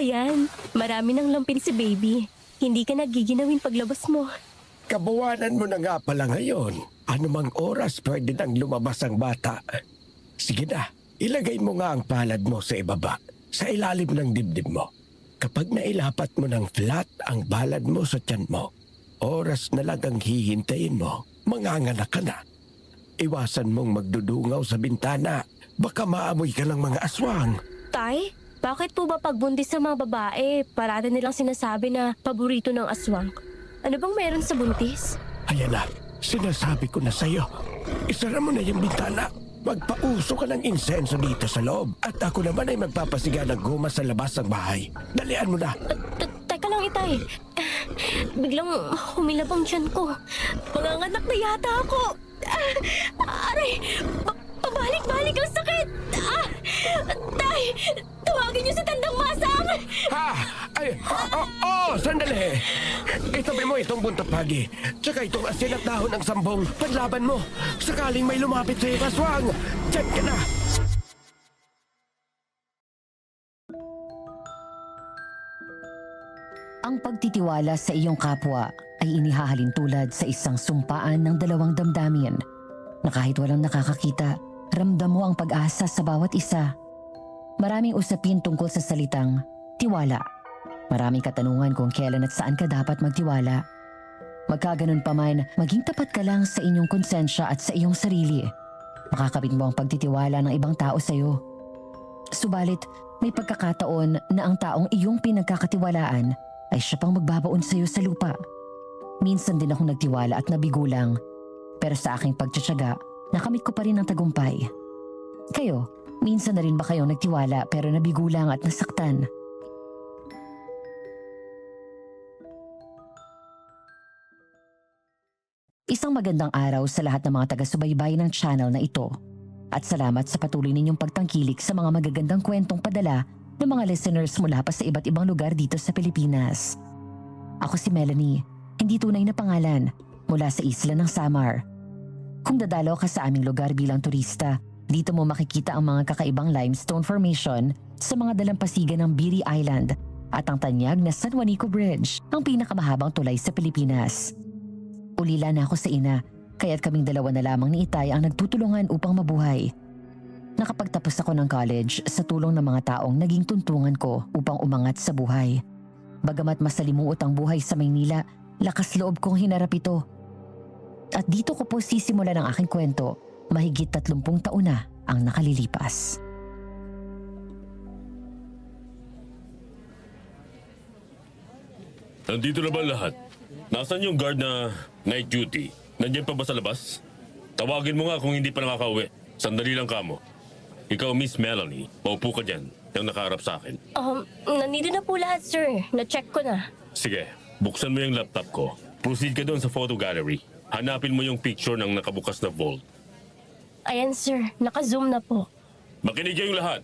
Ayan, marami ng lampin si baby. Hindi ka nagiginawin paglabas mo. Kabuwanan mo na nga pala ngayon. Anumang oras pwede nang lumabas ang bata. Sige na, ilagay mo nga ang palad mo sa ibaba, sa ilalim ng dibdib mo. Kapag nailapat mo ng flat ang balad mo sa tiyan mo, oras na lang ang hihintayin mo, manganganak ka na. Iwasan mong magdudungaw sa bintana, baka maamoy ka ng mga aswang. Tay, bakit po ba pagbuntis sa mga babae, parada nilang sinasabi na paborito ng aswang? Ano bang meron sa buntis? Ayan na, sinasabi ko na sa'yo. Isara mo na yung bintana. Magpauso ka ng insenso dito sa loob. At ako naman ay magpapasiga ng guma sa labas ng bahay. Dalian mo na. Teka lang, Itay. Biglang humilab ang tiyan ko. Manganganak na yata ako. Aray! Pabalik-balik ang sakit! Tay! Tawagin niyo si Tandang Masang! Ha? Ay, sandali. Itabi mo itong buntot pagi. Tsaka itong asin at dahon ng sambong. Panlaban mo. Sakaling may lumapit sa iyong aswang. Diyan ka na. Ang pagtitiwala sa iyong kapwa ay inihahalin tulad sa isang sumpaan ng dalawang damdamin na kahit walang nakakakita, ramdam mo ang pag-asa sa bawat isa. Maraming usapin tungkol sa salitang tiwala. Maraming katanungan kung kailan at saan ka dapat magtiwala. Magkaganon pa man, maging tapat ka lang sa inyong konsensya at sa iyong sarili. Makakabit mo ang pagtitiwala ng ibang tao sa iyo. Subalit, may pagkakataon na ang taong iyong pinagkakatiwalaan ay siya pang magbabaon sa iyo sa lupa. Minsan din akong nagtiwala at nabigo lang. Pero sa aking pagtsatsaga, nakamit ko pa rin ang tagumpay. Kayo, minsan na rin ba kayong nagtiwala pero nabigo lang at nasaktan? Isang magandang araw sa lahat ng mga taga-subaybay ng channel na ito. At salamat sa patuloy ninyong pagtangkilik sa mga magagandang kwentong padala ng mga listeners mula pa sa iba't ibang lugar dito sa Pilipinas. Ako si Melanie, hindi tunay na pangalan, mula sa isla ng Samar. Kung dadalaw ka sa aming lugar bilang turista, dito mo makikita ang mga kakaibang limestone formation sa mga dalampasigan ng Biri Island at ang tanyag na San Juanico Bridge, ang pinakamahabang tulay sa Pilipinas. Ulila na ako sa ina, kaya't kaming dalawa na lamang ni Itay ang nagtutulungan upang mabuhay. Nakapagtapos ako ng college sa tulong ng mga taong naging tuntungan ko upang umangat sa buhay. Bagamat masalimuot ang buhay sa Maynila, lakas loob kong hinarap ito. At dito ko po sisimula ng aking kwento, mahigit 30 taon na ang nakalilipas. Nandito na ba lahat? Nasaan yung guard na night duty? Nandiyan pa ba sa labas? Tawagin mo nga kung hindi pa nakakauwi. Sandali lang kamo. Ikaw, Miss Melanie, paupo ka dyan. Yung nakaharap sa akin. Nandito na po lahat, sir. Na-check ko na. Sige, buksan mo yung laptop ko. Proceed ka doon sa photo gallery. Hanapin mo yung picture ng nakabukas na vault. Ayan, sir. Naka-zoom na po. Makinig kayong lahat.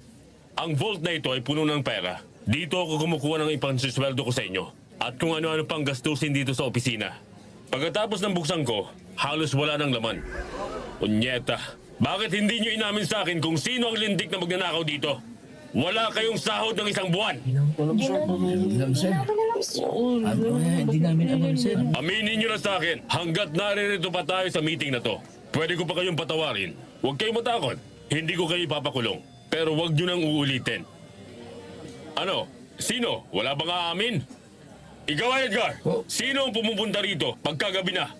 Ang vault na ito ay puno ng pera. Dito ako kumukuha ng ipansisweldo ko sa inyo. At kung ano-ano pang gastusin dito sa opisina. Pagkatapos ng buksan ko, halos wala ng laman. Unyeta, bakit hindi nyo inamin sa akin kung sino ang lindik na magnanakaw dito? Wala kayong sahod ng isang buwan. Hindi namin alam, sir. Aminin nyo na sa akin, hanggat naririto pa tayo sa meeting na to. Pwede ko pa kayong patawarin. Huwag kayong matakot. Hindi ko kayo ipapakulong. Pero huwag nyo nang uulitin. Ano? Sino? Wala bang aamin? Ikaw, Edgar. Sino ang pumupunta rito pagkagabi na?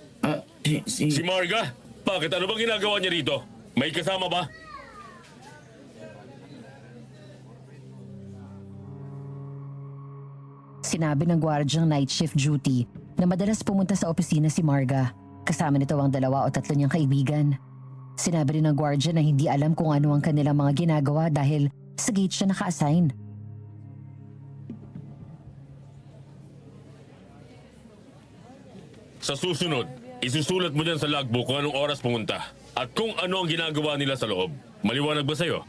Si Marga? Bakit? Ano bang ginagawa niya rito? May kasama ba? Sinabi ng gwardyang night shift duty na madalas pumunta sa opisina si Marga. Kasama nito ang 2 o 3 niyang kaibigan. Sinabi rin ng gwardya na hindi alam kung ano ang kanilang mga ginagawa dahil sa gate siya naka-assign. Sa susunod, isusulat mo dyan sa logbook kung anong oras pumunta at kung ano ang ginagawa nila sa loob. Maliwanag ba sa'yo?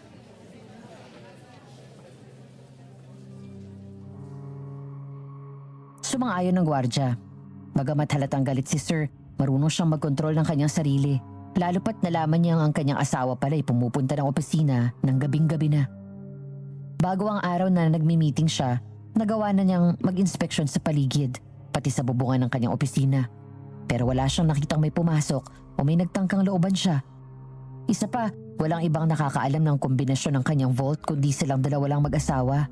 Sumang-ayon ng gwardya. Bagamat halatang galit si Sir, marunong siyang magkontrol ng kanyang sarili. Lalo pat nalaman niyang ang kanyang asawa pala ay pumupunta ng opisina ng gabing-gabi na. Bago ang araw na nagmi-meeting siya, Nagawa na niyang mag-inspeksyon sa paligid, pati sa bubungan ng kanyang opisina. Pero wala siyang nakitang may pumasok o may nagtangkang looban siya. Isa pa, walang ibang nakakaalam ng kombinasyon ng kanyang vault kundi silang dalawa lang mag-asawa.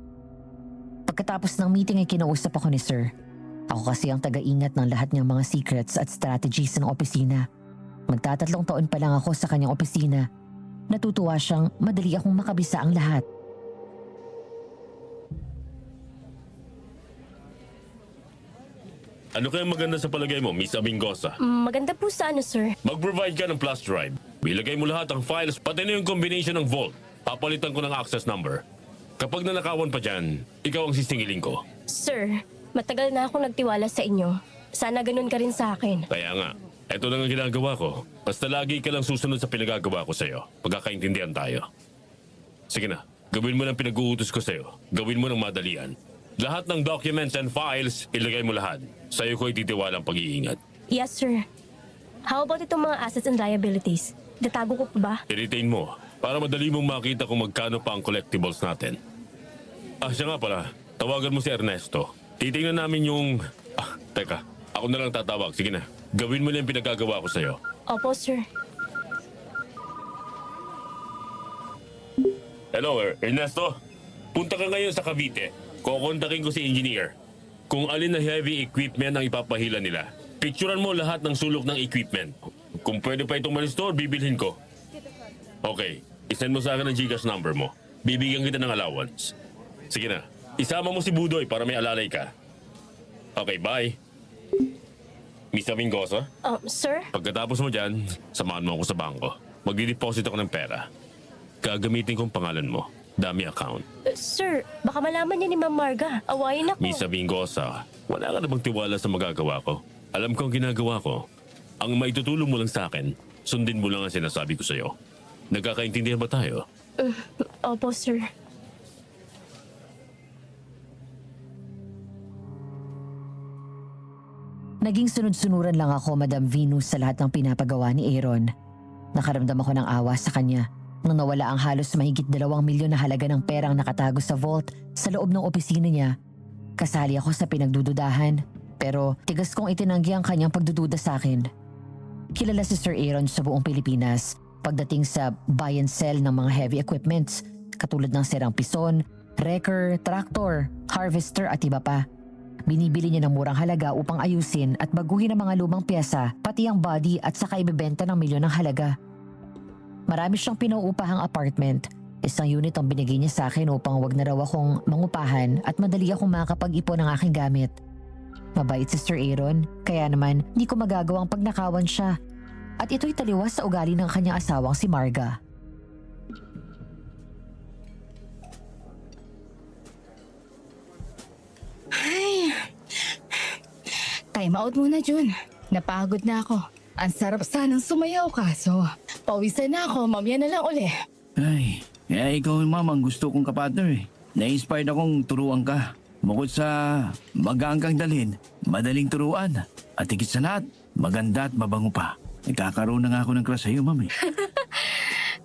Pagkatapos ng meeting ay kinausap ako ni Sir. Ako kasi ang taga-ingat ng lahat niyang mga secrets at strategies ng opisina. Magtatatlong taon pa lang ako sa kanyang opisina. Natutuwa siyang madali akong makabisa ang lahat. Ano kaya maganda sa palagay mo, Miss Abingosa? Maganda po sa ano, sir. Mag-provide ka ng flash drive. Ilagay mo lahat ang files, pati na yung combination ng vault. Papalitan ko ng access number. Kapag nanakawan pa dyan, ikaw ang sisingilin ko. Sir, matagal na ako nagtiwala sa inyo. Sana ganun ka rin sa akin. Kaya nga, eto lang ang ginagawa ko. Basta lagi ka lang susunod sa pinagagawa ko sa'yo. Pagkakaintindihan tayo. Sige na, gawin mo ng pinag-uutos ko sa'yo. Gawin mo ng madalian. Lahat ng documents and files, ilagay mo lahat. Sa'yo ko ititiwala ang pag-iingat. Yes, sir. How about itong mga assets and liabilities? Datago ko pa ba? I-retain mo para madali mong makita kung magkano pa ang collectibles natin. Siya nga pala, tawagan mo si Ernesto. Titingnan namin yung... teka, ako na lang tatawag. Sige na, gawin mo na yung pinagagawa ko sa'yo. Opo, sir. Hello, Ernesto. Punta ka ngayon sa Cavite. Kukontakin ko si engineer. Kung alin na heavy equipment ang ipapahila nila. Picturean mo lahat ng sulok ng equipment. Kung pwede pa itong ma-restore, bibilhin ko. Okay, isend mo sa akin ang GCash number mo. Bibigyan kita ng allowance. Sige na, isama mo si Budoy para may alalay ka. Okay, bye. Miss Abingosa, Sir? pagkatapos mo dyan, samahan mo ako sa bangko. Magdi-deposit ako ng pera. Gagamitin kong pangalan mo. Dami account. Sir, baka malaman niya ni Ma'am Marga. Awayin ako. Miss Abingosa, wala ka na bang tiwala sa magagawa ko? Alam ko ang ginagawa ko. Ang maitutulong mo lang sa akin, sundin mo lang ang sinasabi ko sa'yo. Nagkakaintindihan ba tayo? Opo, sir. Naging sunod-sunuran lang ako, Madam Venus, sa lahat ng pinapagawa ni Aaron. Nakaramdam ako ng awa sa kanya nang nawala ang halos mahigit 2 milyon na halaga ng perang nakatago sa vault sa loob ng opisina niya. Kasali ako sa pinagdududahan, pero tigas kong itinanggi ang kanyang pagdududa sa akin. Kilala si Sir Aaron sa buong Pilipinas pagdating sa buy and sell ng mga heavy equipments katulad ng sirang pison, wrecker, tractor, harvester at iba pa. Binibili niya ng murang halaga upang ayusin at baguhin ang mga lumang piyesa, pati ang body at saka ibebenta ng milyon ng halaga. Marami siyang pinauupahang apartment. Isang unit ang binigay niya sa akin upang wag na raw akong mangupahan at madali akong makakapag-ipon ng aking gamit. Mabait si Sir Aaron, kaya naman hindi ko magagawang pagnakawan siya. At ito'y taliwas sa ugali ng kanyang asawang si Marga. Time out muna, Jun. Napagod na ako. Ang sarap sanang sumayaw kaso pawisan na ako, mamaya na lang uli. Ay, kaya ikaw ma'am ang gusto kong kapartner eh. Na-inspired akong turuan ka. Bukod sa magaan kang dalhin, madaling turuan. At higit sa lahat, maganda at mabango pa. Nagkakaroon na nga ako ng crush sa'yo, ma'am eh.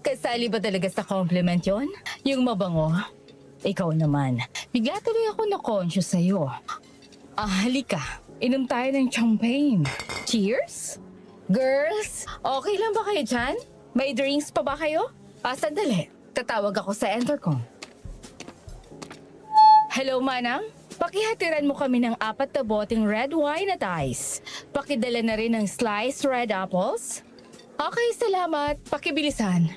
Kasali ba talaga sa compliment yon? Yung mabango? Ikaw naman. Bigla tuloy ako na-conscious sa'yo. Halika. Inom tayo ng champagne. Cheers? Girls, okay lang ba kayo dyan? May drinks pa ba kayo? Sandali. Tatawag ako sa intercom. Hello, Manang? Pakihatiran mo kami ng 4 na boteng red wine at ice. Pakidala na rin ng sliced red apples. Okay, salamat. Pakibilisan.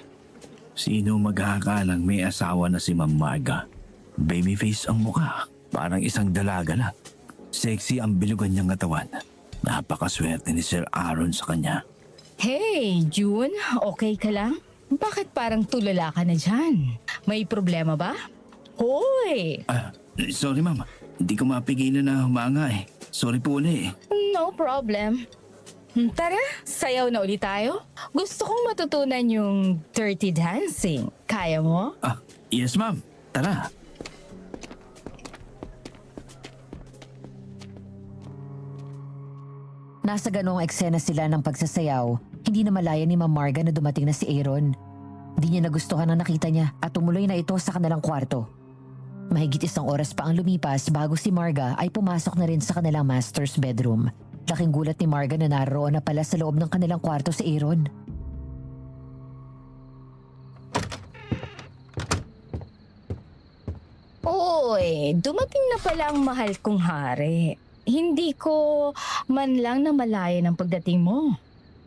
Sino mag-aakalang may asawa na si Ma'am Marga? Babyface ang mukha. Parang isang dalaga lang. Sexy ang bilugan niyang katawan. Napakaswerte ni Sir Aaron sa kanya. Hey, June, okay ka lang? Bakit parang tulala ka na dyan? May problema ba? Hoy! Sorry ma'am. Hindi ko mapigilan na humanga eh. Sorry po ulit eh. No problem. Tara, sayaw na ulit tayo. Gusto kong matutunan yung dirty dancing. Kaya mo? Yes ma'am. Tara. Nasa ganoong eksena sila ng pagsasayaw, hindi na malaya ni Ma'am Marga na dumating na si Aaron. Di niya nagustuhan ang nakita niya at tumuloy na ito sa kanilang kwarto. Mahigit 1 oras pa ang lumipas bago si Marga ay pumasok na rin sa kanilang master's bedroom. Laking gulat ni Marga na naroon na pala sa loob ng kanilang kwarto si Aaron. Uy, dumating na pala ang mahal kong hari. Hindi ko man lang namalaya ng pagdating mo.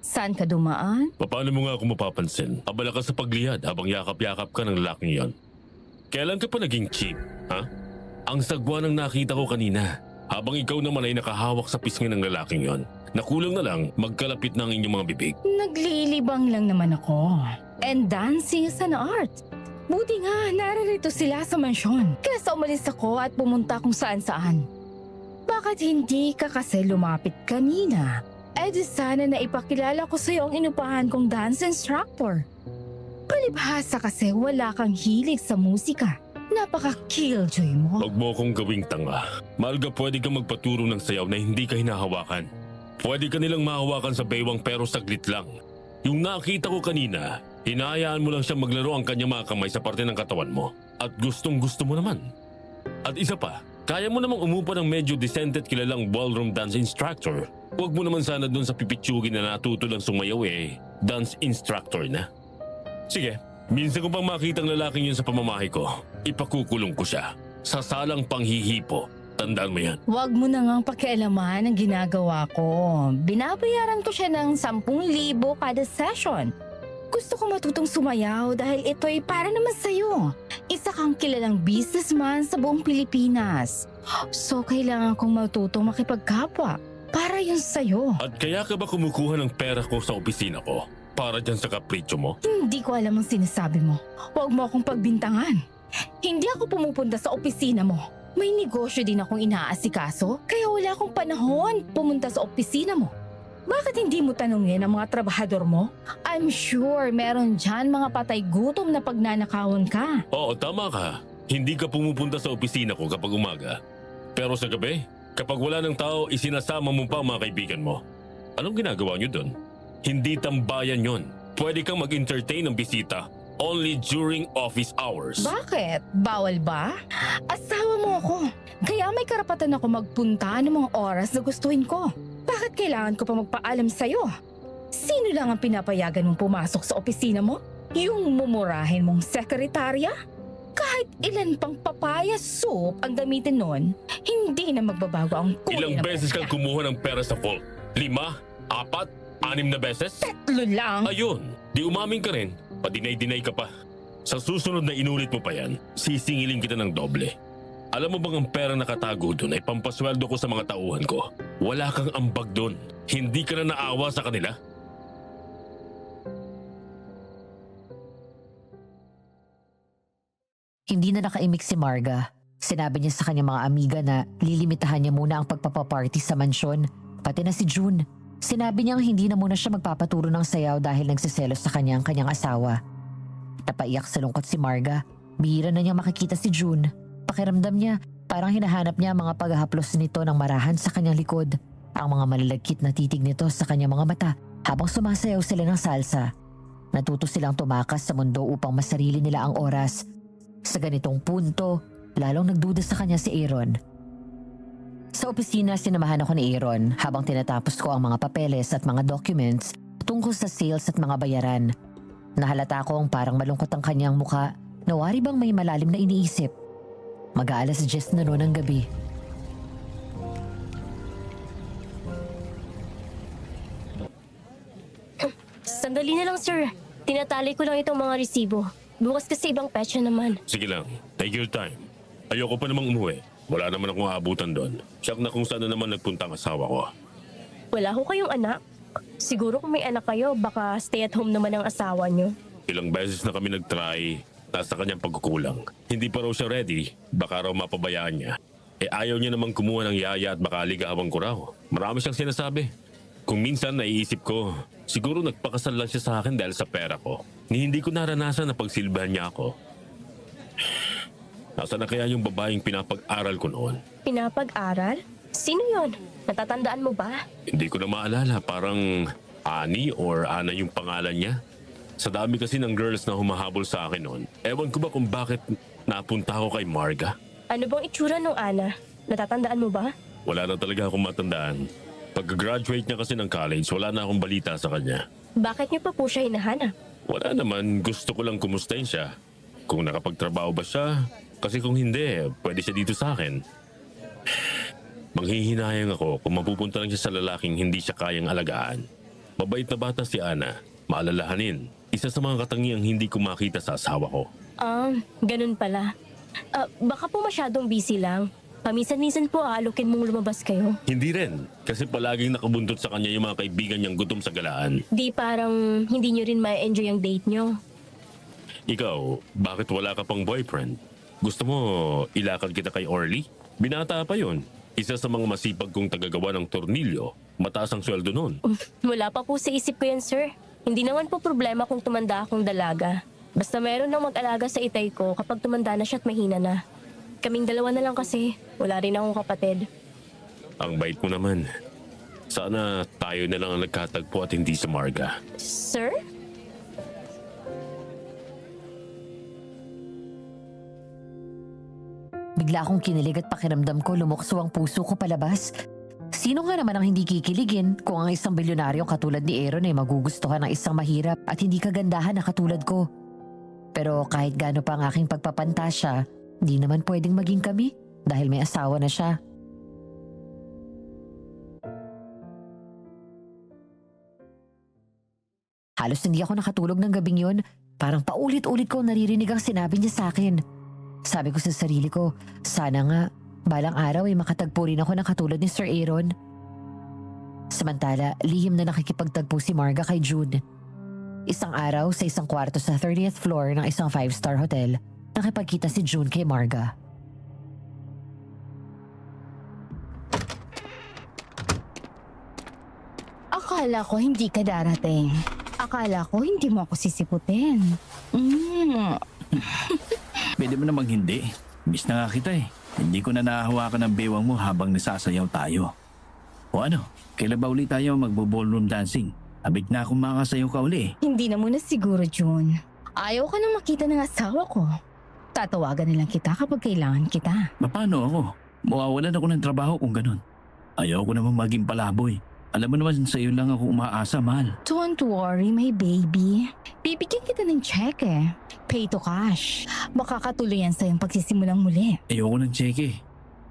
Saan ka dumaan? Paano mo nga ako mapapansin? Abala ka sa pagliyad habang yakap-yakap ka ng lalaking yon. Kailan ka pa naging cheap, ha? Ang sagwa ng nakita ko kanina. Habang ikaw naman ay nakahawak sa pisngi ng lalaking yon. Nakulang na lang magkalapit ng inyong mga bibig. Naglilibang lang naman ako. And dancing is an art. Buti nga, naririto sila sa mansyon. Kaya umalis ako at pumunta kung saan-saan. Bakit hindi ka kasi lumapit kanina? Eh di sana na ipakilala ko sa'yo ang inupahan kong dance instructor. Palibhasa kasi wala kang hilig sa musika. Napaka-killjoy mo. Huwag mo akong gawing tanga. Malga, pwede kang magpaturo ng sayaw na hindi ka hinahawakan. Pwede ka nilang mahawakan sa baywang pero saglit lang. Yung nakita ko kanina, hinahayaan mo lang siya maglaro ang kanyang mga kamay sa parte ng katawan mo. At gustong gusto mo naman. At isa pa, kaya mo namang umupa ng medyo decent at kilalang ballroom dance instructor. Huwag mo naman sana dun sa pipitsugin na natuto lang sumayaw dance instructor na. Sige, minsan ko pang makita ang lalaking yun sa pamamahay ko, ipakukulong ko siya. Sa salang panghihipo. Tandaan mo yan. Huwag mo na ngang pakialaman ang ginagawa ko. Binabayaran ko siya ng 10,000 kada session. Gusto ko matutong sumayaw dahil ito'y para naman sa'yo. Isa kang kilalang businessman sa buong Pilipinas. So kailangan kong matutong makipagkapwa. Para yun sa'yo. At kaya ka ba kumukuha ng pera ko sa opisina ko? Para dyan sa kapritsyo mo? Hindi ko alam ang sinasabi mo. Huwag mo akong pagbintangan. Hindi ako pumupunta sa opisina mo. May negosyo din akong inaasikaso, kaya wala akong panahon pumunta sa opisina mo. Bakit hindi mo tanungin ang mga trabahador mo? I'm sure meron dyan mga patay gutom na pagnanakawan ka. Oo, tama ka. Hindi ka pumupunta sa opisina ko kapag umaga. Pero sa gabi, kapag wala ng tao, isinasama mo pa ang mga kaibigan mo. Anong ginagawa niyo doon? Hindi tambayan yon. Pwede kang mag-entertain ng bisita only during office hours. Bakit? Bawal ba? Asawa mo ako. Kaya may karapatan ako magpunta ng mga oras na gustuhin ko. Bakit kailangan ko pa magpaalam sa'yo? Sino lang ang pinapayagan mong pumasok sa opisina mo? Yung mumurahin mong sekretarya? Kahit ilan pang papaya soup ang gamitin nun, hindi na magbabago ang kulay Ilang ng beses kang pera. kumuha ng pera sa vault? 5? 4? 6 na beses? 3 lang. Ayun, di umamin ka rin. Padinay-dinay ka pa. Sa susunod na inulit mo pa yan, sisingilin kita ng doble. Alam mo bang ang perang nakatago doon ay pampasweldo ko sa mga tauhan ko? Wala kang ambag doon. Hindi ka na naawa sa kanila? Hindi na nakaimik si Marga. Sinabi niya sa kanyang mga amiga na lilimitahan niya muna ang pagpapaparty sa mansyon, pati na si June. Sinabi niyang hindi na muna siya magpapaturo ng sayaw dahil nagsiselos sa kanyang asawa. Napaiyak sa lungkot si Marga. Bihira na niyang makikita si June. Pakiramdam niya, parang hinahanap niya ang mga paghahaplos nito ng marahan sa kanyang likod. Ang mga malalagkit na titig nito sa kanyang mga mata habang sumasayaw sila ng salsa. Natuto silang tumakas sa mundo upang masarili nila ang oras. Sa ganitong punto, lalong nagduda sa kanya si Aaron. Sa opisina, sinamahan ako ni Aaron habang tinatapos ko ang mga papeles at mga documents tungkol sa sales at mga bayaran. Nahalata kong parang malungkot ang kanyang muka. Nawari bang may malalim na iniisip? Mag-aalas 10 na noon ang gabi. Sandali na lang, sir. Tinatali ko lang itong mga resibo. Bukas kasi ibang petsa naman. Sige lang, take your time. Ayoko pa namang umuwi. Wala naman akong aabutan doon. Siyak na kung saan na naman nagpunta ang asawa ko. Wala ho kayong anak. Siguro kung may anak kayo, baka stay at home naman ang asawa niyo. Ilang beses na kami nag-try, nasa kanyang pagkukulang. Hindi pa raw siya ready, baka raw mapabayaan niya. Ayaw niya namang kumuha ng yaya at baka ligawan ko raw. Marami siyang sinasabi. Kung minsan naiisip ko, siguro nagpakasal lang siya sa akin dahil sa pera ko. Ni hindi ko naranasan na pagsilbahan niya ako. Nasaan na kaya yung babaeng pinapag-aral ko noon? Pinapag-aral? Sino yon? Natatandaan mo ba? Hindi ko na maalala, parang Ani or Ana yung pangalan niya. Sa dami kasi ng girls na humahabol sa akin noon, ewan ko ba kung bakit napunta ako kay Marga. Ano bang itsura nung Ana? Natatandaan mo ba? Wala na talaga akong matandaan. Pag-graduate niya kasi ng college, wala na akong balita sa kanya. Bakit niyo pa po siya hinahanap? Wala naman, gusto ko lang kumustahin siya. Kung nakapagtrabaho ba siya, kasi kung hindi, pwede siya dito sa akin. Manghihinayang ako kung mapupunta lang siya sa lalaking hindi siya kayang alagaan. Mabait na bata si Ana, maalalahanin. Isa sa mga katangiang hindi ko makita sa asawa ko. Ganun pala. Baka po masyadong busy lang. Paminsan-minsan po aalukin mong lumabas kayo. Hindi rin, kasi palaging nakabuntot sa kanya yung mga kaibigan niyang gutom sa galaan. Di parang hindi nyo rin ma-enjoy ang date nyo. Ikaw, bakit wala ka pang boyfriend? Gusto mo ilakad kita kay Orly? Binata pa yun. Isa sa mga masipag kong tagagawa ng tornilyo. Mataas ang sweldo nun. Wala pa po sa isip ko yan, sir. Hindi naman po problema kung tumanda akong dalaga. Basta meron nang mag-alaga sa itay ko kapag tumanda na siya at mahina na. Kaming dalawa na lang kasi. Wala rin akong kapatid. Ang bait mo naman. Sana tayo na lang ang nagkatagpo at hindi si Marga. Sir? Bigla akong kinilig at pakiramdam ko lumukso ang puso ko palabas. Sino nga naman ang hindi kikiligin kung ang isang bilyonaryong katulad ni Aaron ay magugustuhan ng isang mahirap at hindi kagandahan na katulad ko? Pero kahit gaano pa ang aking pagpapantasya, di naman pwedeng maging kami dahil may asawa na siya. Halos hindi ako nakatulog ng gabing yun. Parang paulit-ulit ko naririnig ang sinabi niya sa akin. Sabi ko sa sarili ko, sana nga, balang araw ay makatagpo rin ako ng katulad ni Sir Aaron. Samantala, lihim na nakikipagtagpo si Marga kay June. Isang araw sa isang kwarto sa 30th floor ng isang 5-star hotel, nakipagkita si June kay Marga. Akala ko hindi ka darating. Akala ko hindi mo ako sisiputin. Pwede mo namang hindi. Miss na nga kita eh. Hindi ko na nahahawakan ng bewang mo habang nasasayaw tayo. O ano, kailan ba ulit tayo magbo-ballroom dancing? Abig na akong makasayaw ka uli. Hindi na muna siguro, June. Ayaw ka nang makita ng asawa ko. Tatawagan na lang kita kapag kailangan kita. Paano ako? Mawawalan ako ng trabaho kung ganun. Ayaw ko naman maging palaboy. Alam mo naman sa iyo lang ako umaasa, mahal. Don't worry, my baby. Bibigyan kita ng check eh. Pay to cash. Makakatuloy yan sa iyong pagsisimulang muli. Ayoko ng cheque.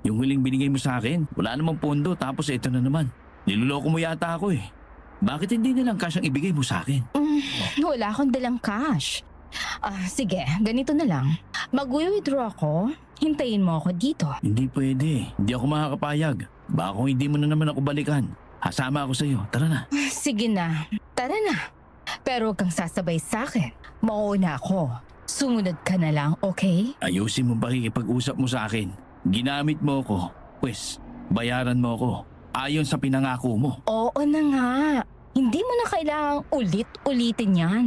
Yung huling binigay mo sa akin, wala namang pondo tapos ito na naman. Niloloko mo yata ako eh. Bakit hindi nilang cash ang ibigay mo sa akin? Wala akong dalang cash. Sige, ganito na lang. Mag-withdraw ako. Hintayin mo ako dito. Hindi pwede. Hindi ako makakapayag. Baka kung hindi mo na naman ako balikan. Hasama ako sa iyo. Tara na. Sige na. Tara na. Pero huwag kang sasabay sa akin. Mauna ako. Sumunod ka na lang, okay? Ayusin mo pakikipag-usap mo sa akin. Ginamit mo ako. Pwes, bayaran mo ako. Ayon sa pinangako mo. Oo na nga. Hindi mo na kailangang ulit-ulitin yan.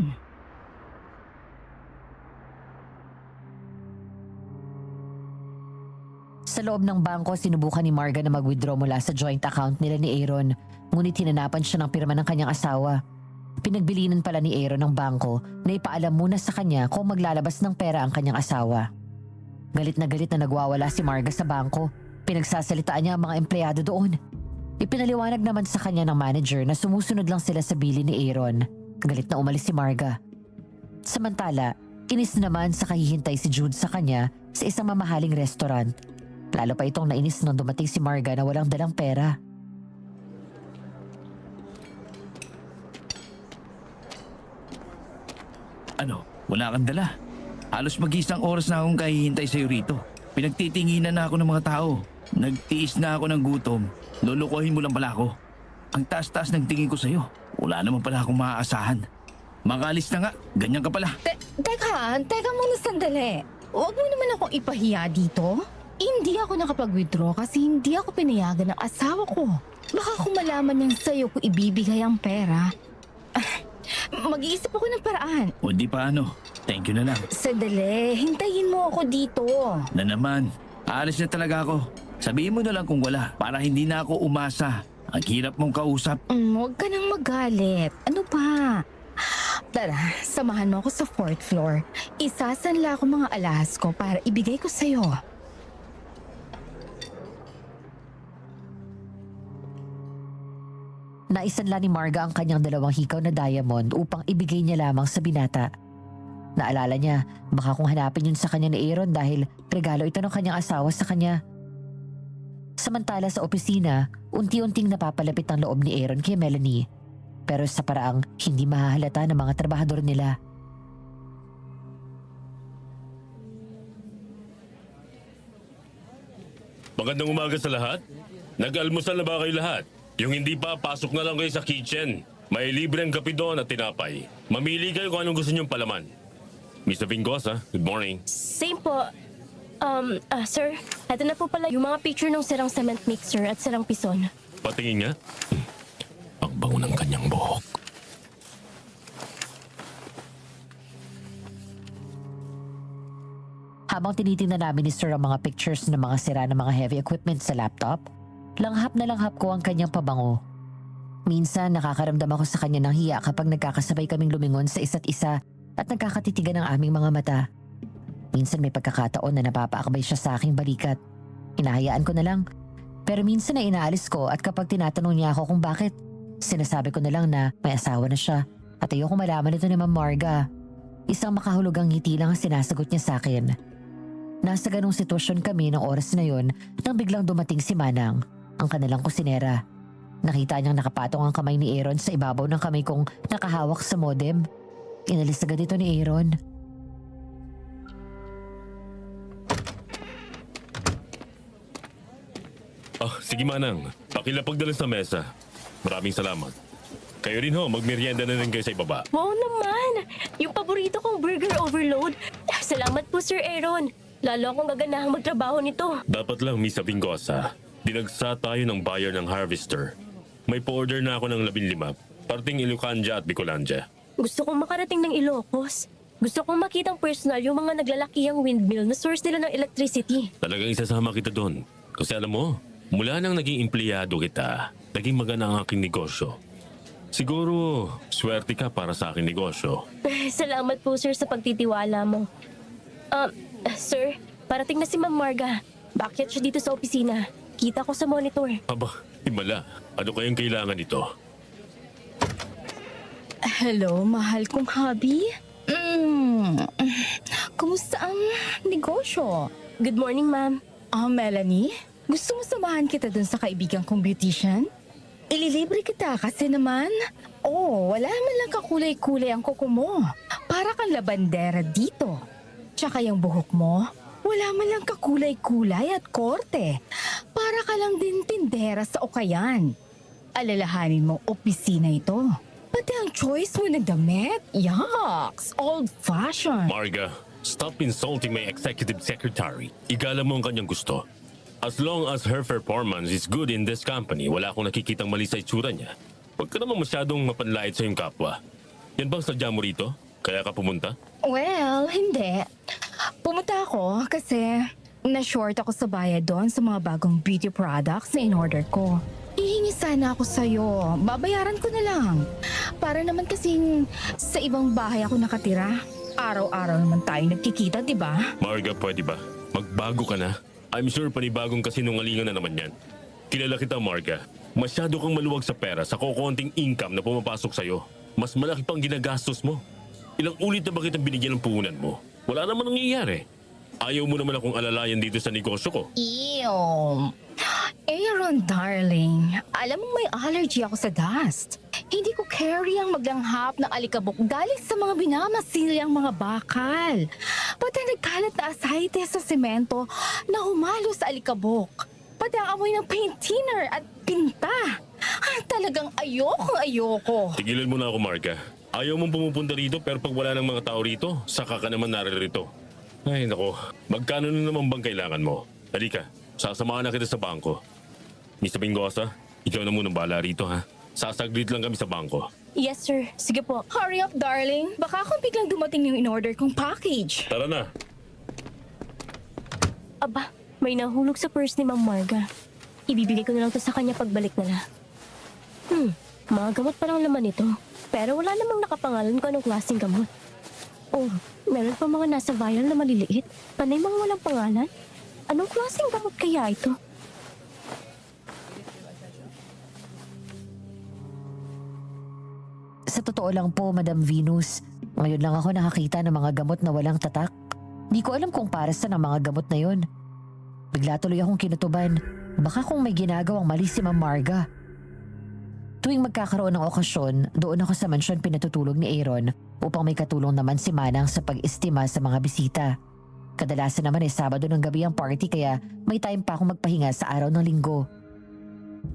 Sa loob ng bangko, sinubukan ni Marga na mag-withdraw mula sa joint account nila ni Aaron. Ngunit hinanapan siya ng pirma ng kanyang asawa. Pinagbilinan pala ni Aaron ng bangko na ipaalam muna sa kanya kung maglalabas ng pera ang kanyang asawa. Galit na nagwawala si Marga sa bangko. Pinagsasalitaan niya ang mga empleyado doon. Ipinaliwanag naman sa kanya ng manager na sumusunod lang sila sa bili ni Aaron. Galit na umalis si Marga. Samantala, inis naman sa kahihintay si Jude sa kanya sa isang mamahaling restaurant. Lalo pa itong nainis nung dumating si Marga na walang dalang pera. Ano? Wala kang dala. Halos mag-isang oras na akong kahihintay sa'yo rito. Pinagtitinginan na ako ng mga tao. Nagtiis na ako ng gutom. Lulukohin mo lang pala ako. Ang taas-taas ng tingin ko sa'yo. Wala naman pala akong maaasahan. Makalis na nga. Ganyan ka pala. Teka muna sandali. Huwag mo naman akong ipahiya dito. Hindi ako nakapag-withdraw kasi hindi ako pinayagan ng asawa ko. Baka kung malaman niyang sa'yo ko ibibigay ang pera. Mag-iisip ako ng paraan. O di paano. Thank you na lang. Sandali, hintayin mo ako dito. Na naman. Aalis na talaga ako. Sabihin mo na lang kung wala para hindi na ako umasa. Ang hirap mong kausap. Huwag ka nang magalit. Ano pa? Tara, samahan mo ako sa 4th floor. Isasanla ko mga alahas ko para ibigay ko sa'yo. Naisanla ni Marga ang kanyang 2 hikaw na diamond upang ibigay niya lamang sa binata. Naalala niya, baka kung hanapin yun sa kanya ni Aaron dahil regalo ito ng kanyang asawa sa kanya. Samantala sa opisina, unti-unting napapalapit ang loob ni Aaron kay Melanie. Pero sa paraang hindi mahahalata ng mga trabahador nila. Magandang umaga sa lahat. Nag-almusal na ba kayo lahat? Yung hindi pa, pasok na lang kayo sa kitchen. May libreng kape doon at tinapay. Mamili kayo kung anong gusto niyong palaman. Mr. Vingosa, good morning. Same po. Sir, eto na po pala yung mga picture ng sirang cement mixer at sirang pison. Patingin nga. Ang bango ng kanyang buhok. Habang tinitingnan namin ni Sir ang mga pictures ng mga sira ng mga heavy equipment sa laptop, langhap na langhap ko ang kanyang pabango. Minsan nakakaramdam ako sa kanya ng hiya kapag nagkakasabay kaming lumingon sa isa't isa at nagkakatitigan ang aming mga mata. Minsan may pagkakataon na napapaakbay siya sa aking balikat. Hinahayaan ko na lang. Pero minsan na inaalis ko at kapag tinatanong niya ako kung bakit, sinasabi ko na lang na may asawa na siya at ayoko malaman ito ni Ma'am Marga. Isang makahulugang ngiti lang ang sinasagot niya sa akin. Nasa ganong sitwasyon kami ng oras na yon nang biglang dumating si Manang, ang kanilang kusinera. Nakita niyang nakapatong ang kamay ni Aaron sa ibabaw ng kamay kong nakahawak sa modem. Inalis agad ito ni Aaron. Sige Manang, pakilapagdala sa mesa. Maraming salamat. Kayo rin ho, magmerienda na rin kayo sa ibaba. Wow naman! Yung paborito kong burger overload. Salamat po, Sir Aaron. Lalo akong gaganahang magtrabaho nito. Dapat lang, Miss Vingosa. Dinagsa tayo ng buyer ng harvester. May po-order na ako ng 15, parting Ilocanja at Bicolandia. Gusto kong makarating ng Ilocos. Gusto kong makitang personal yung mga naglalakihang windmill na source nila ng electricity. Talagang isasama kita doon. Kasi alam mo, mula nang naging empleyado kita, naging maganda ang aking negosyo. Siguro, swerte ka para sa aking negosyo. Salamat po, sir, sa pagtitiwala mo. Sir, parating na si Ma'am Marga. Bakit siya dito sa opisina? Kita ko sa monitor. Aba, himala. Ano kayang kailangan ito? Hello, mahal kong hubby. Kumusta ang negosyo? Good morning, ma'am. Melanie, gusto mo samahan kita dun sa kaibigan kong beautician? Ililibre kita kasi naman. Wala man lang kakulay-kulay ang kuko mo. Para kang labandera dito. Tsaka yung buhok mo, wala man lang kakulay-kulay at korte. Para ka lang din tindera sa okayan. Alalahanin mong opisina ito. Pati ang choice mo ng damit, yucks, old-fashioned. Marga, stop insulting my executive secretary. Igala mo ang kanyang gusto. As long as her performance is good in this company, wala akong nakikitang mali sa itsura niya. Huwag ka naman masyadong mapanlait sa iyong kapwa. Yan bang sadya mo rito? Kaya ka pumunta? Well, hindi. Pumunta ako kasi na-short ako sa bayad doon sa mga bagong beauty products na in-order ko. Hihingi sana ako sa'yo. Babayaran ko na lang. Para naman kasing sa ibang bahay ako nakatira. Araw-araw naman tayo nagkikita, di ba? Marga, pwede ba? Magbago ka na. I'm sure panibagong kasinungalingan na naman yan. Kilala kita, Marga. Masyado kang maluwag sa pera sa kukunting income na pumapasok sa'yo. Mas malaki pang ginagastos mo. Ilang ulit na ba kitang binigyan ng puhunan mo? Wala naman nangyayari. Ayaw mo naman akong alalayan dito sa negosyo ko. Ew. Aaron, darling. Alam mo may allergy ako sa dust. Hindi ko carry ang maglanghap na alikabok galing sa mga binamasilyang mga bakal. Pati nagkalat na asayte sa semento na humalo sa alikabok. Pati ang amoy ng paint thinner at pinta. Talagang ayoko. Tigilan mo na ako, Marga. Ayaw mong pumupunta rito pero pag wala ng mga tao rito, saka ka naman naririto. Ay nako, magkano na naman bang kailangan mo? Halika, sasamahan na kita sa bangko. Mr. Bingosa, ikaw na munang bala rito ha. Sasaglit lang kami sa bangko. Yes, sir. Sige po. Hurry up, darling. Baka kung biglang dumating yung in-order kong package. Tara na. Aba, may nahulog sa purse ni Ma'am Marga. Ibibigay ko na lang to sa kanya pagbalik nila. Mga gamot pa lang laman ito. Pero wala namang nakapangalan kung anong klaseng gamot. Meron pa mga nasa vial na maliliit. Panay mga walang pangalan. Anong klaseng gamot kaya ito? Sa totoo lang po, Madam Venus, ngayon lang ako nakakita ng mga gamot na walang tatak. Di ko alam kung para saan ang mga gamot na yon. Bigla tuloy akong kinutuban. Baka kung may ginagawang mali si Ma'am Marga. Tuwing magkakaroon ng okasyon, doon ako sa mansyon pinatutulog ni Aaron upang may katulong naman si Manang sa pag-estima sa mga bisita. Kadalasan naman ay Sabado ng gabi ang party kaya may time pa akong magpahinga sa araw ng linggo.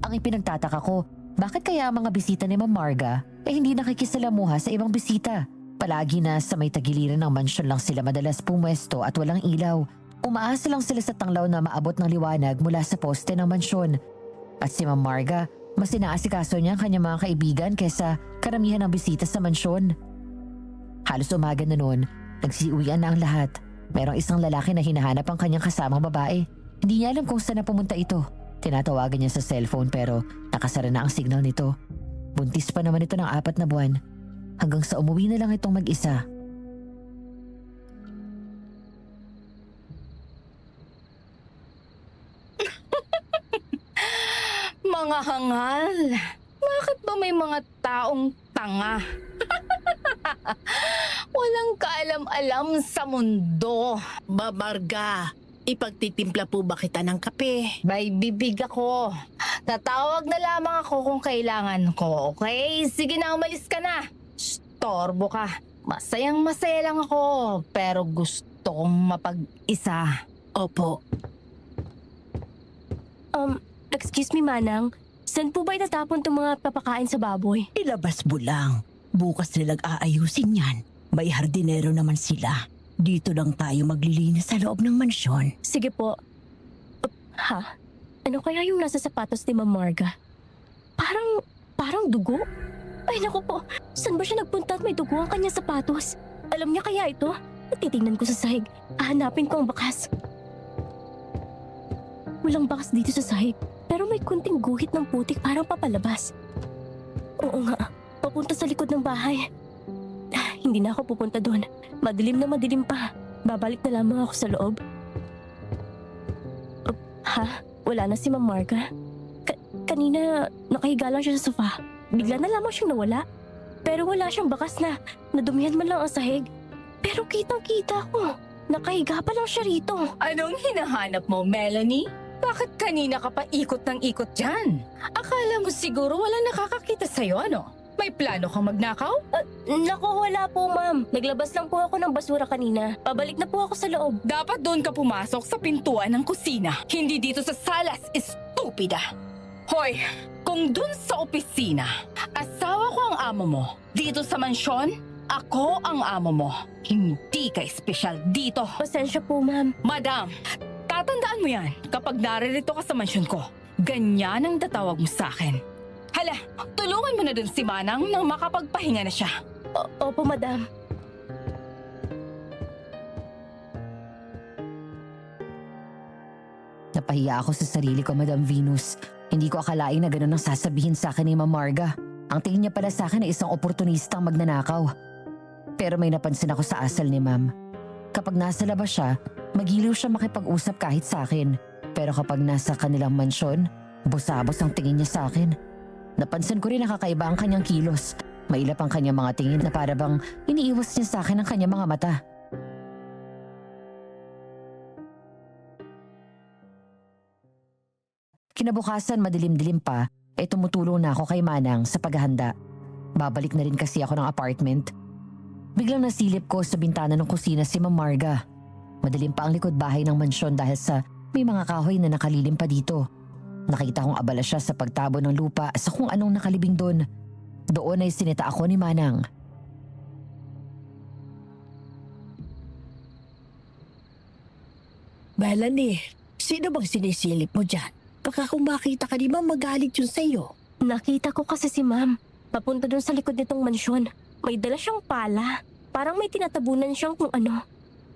Ang ipinagtataka ko, bakit kaya ang mga bisita ni Ma'am Marga hindi nakikisalamuha sa ibang bisita? Palagi na sa may tagiliran ng mansyon lang sila madalas pumwesto at walang ilaw. Umaasa lang sila sa tanglaw na maabot ng liwanag mula sa poste ng mansyon. At si Ma'am Marga, mas inaasikaso niya ang kanyang mga kaibigan kaysa karamihan ng bisita sa mansyon. Halos umaga na noon, nagsiuwian na ang lahat. Merong isang lalaki na hinahanap ang kanyang kasamang babae. Hindi niya alam kung saan na pumunta ito. Tinatawagan niya sa cellphone pero nakasara na ang signal nito. Buntis pa naman ito ng 4 na buwan. Hanggang sa umuwi na lang itong mag-isa. Mga hangal, bakit ba may mga taong tanga? Walang kaalam-alam sa mundo. Babarga, ipagtitimpla po ba kita ng kape? May bibig ako. Tatawag na lamang ako kung kailangan ko, okay? Sige na, umalis ka na. Storbo ka. Masayang masaya lang ako, pero gusto kong mapag-isa. Opo. Excuse me, Manang. Saan po ba itatapon itong mga papakain sa baboy? Ilabas mo lang. Bukas nilang aayusin yan. May hardinero naman sila. Dito lang tayo maglilinis sa loob ng mansyon. Sige po. Ha? Ano kaya yung nasa sapatos ni Ma'am Marga? Parang dugo? Ay naku po, saan ba siya nagpunta at may dugo ang kanyang sapatos? Alam niya kaya ito? Titingnan ko sa sahig. Hahanapin ko ang bakas. Walang bakas dito sa sahig, pero may kunting guhit ng putik parang papalabas. Oo nga, papunta sa likod ng bahay. Hindi na ako pupunta doon. Madilim na madilim pa. Babalik na lamang ako sa loob. Ha? Wala na si Ma'am Marga? Kanina, nakahiga lang siya sa sofa. Bigla na lamang siyang nawala. Pero wala siyang bakas na nadumihan man lang ang sahig. Pero kitang-kita ko. Nakahiga pa lang siya rito. Anong hinahanap mo, Melanie? Bakit kanina ka pa ikot ng ikot dyan? Akala mo siguro wala nakakakita sa'yo, ano? May plano kang magnakaw? Naku, wala po, ma'am. Naglabas lang po ako ng basura kanina. Pabalik na po ako sa loob. Dapat doon ka pumasok sa pintuan ng kusina. Hindi dito sa salas, estupida. Hoy, kung dun sa opisina, asawa ko ang amo mo. Dito sa mansyon, ako ang amo mo. Hindi ka espesyal dito. Pasensya po, ma'am. Madam, tatandaan mo yan kapag naririto ka sa mansyon ko. Ganyan ang tatawag mo sa akin. Hala, tulungan mo na dun si Manang nang makapagpahinga na siya. Opo, madam. Napahiya ako sa sarili ko, Madam Venus. Hindi ko akalain na ganun ang sasabihin sa akin ni Ma'am Marga. Ang tingin niya pala sa akin ay isang oportunistang magnanakaw. Pero may napansin ako sa asal ni Ma'am. Kapag nasa labas siya, magiliw siya makipag-usap kahit sa akin. Pero kapag nasa kanilang mansyon, bosabos ang tingin niya sa akin. Napansin ko rin na kakaiba ang kanyang kilos. Mailap ang kanyang mga tingin na para bang iniiwas niya sa akin ang kanyang mga mata. Kinabukasan madilim-dilim pa, tumutulong na ako kay Manang sa paghahanda. Babalik na rin kasi ako ng apartment. Biglang nasilip ko sa bintana ng kusina si Ma'am Marga. Madilim pa ang likod bahay ng mansyon dahil sa may mga kahoy na nakalilim pa dito. Nakita kong abala siya sa pagtabo ng lupa sa kung anong nakalibing doon. Doon ay sinita ako ni Manang. Melanie, sino bang sinisilip mo dyan? Baka kung makita ka ni Ma'am magalit yun sa'yo. Nakita ko kasi si ma'am. Papunta doon sa likod nitong mansyon. May dala siyang pala. Parang may tinatabunan siyang kung ano.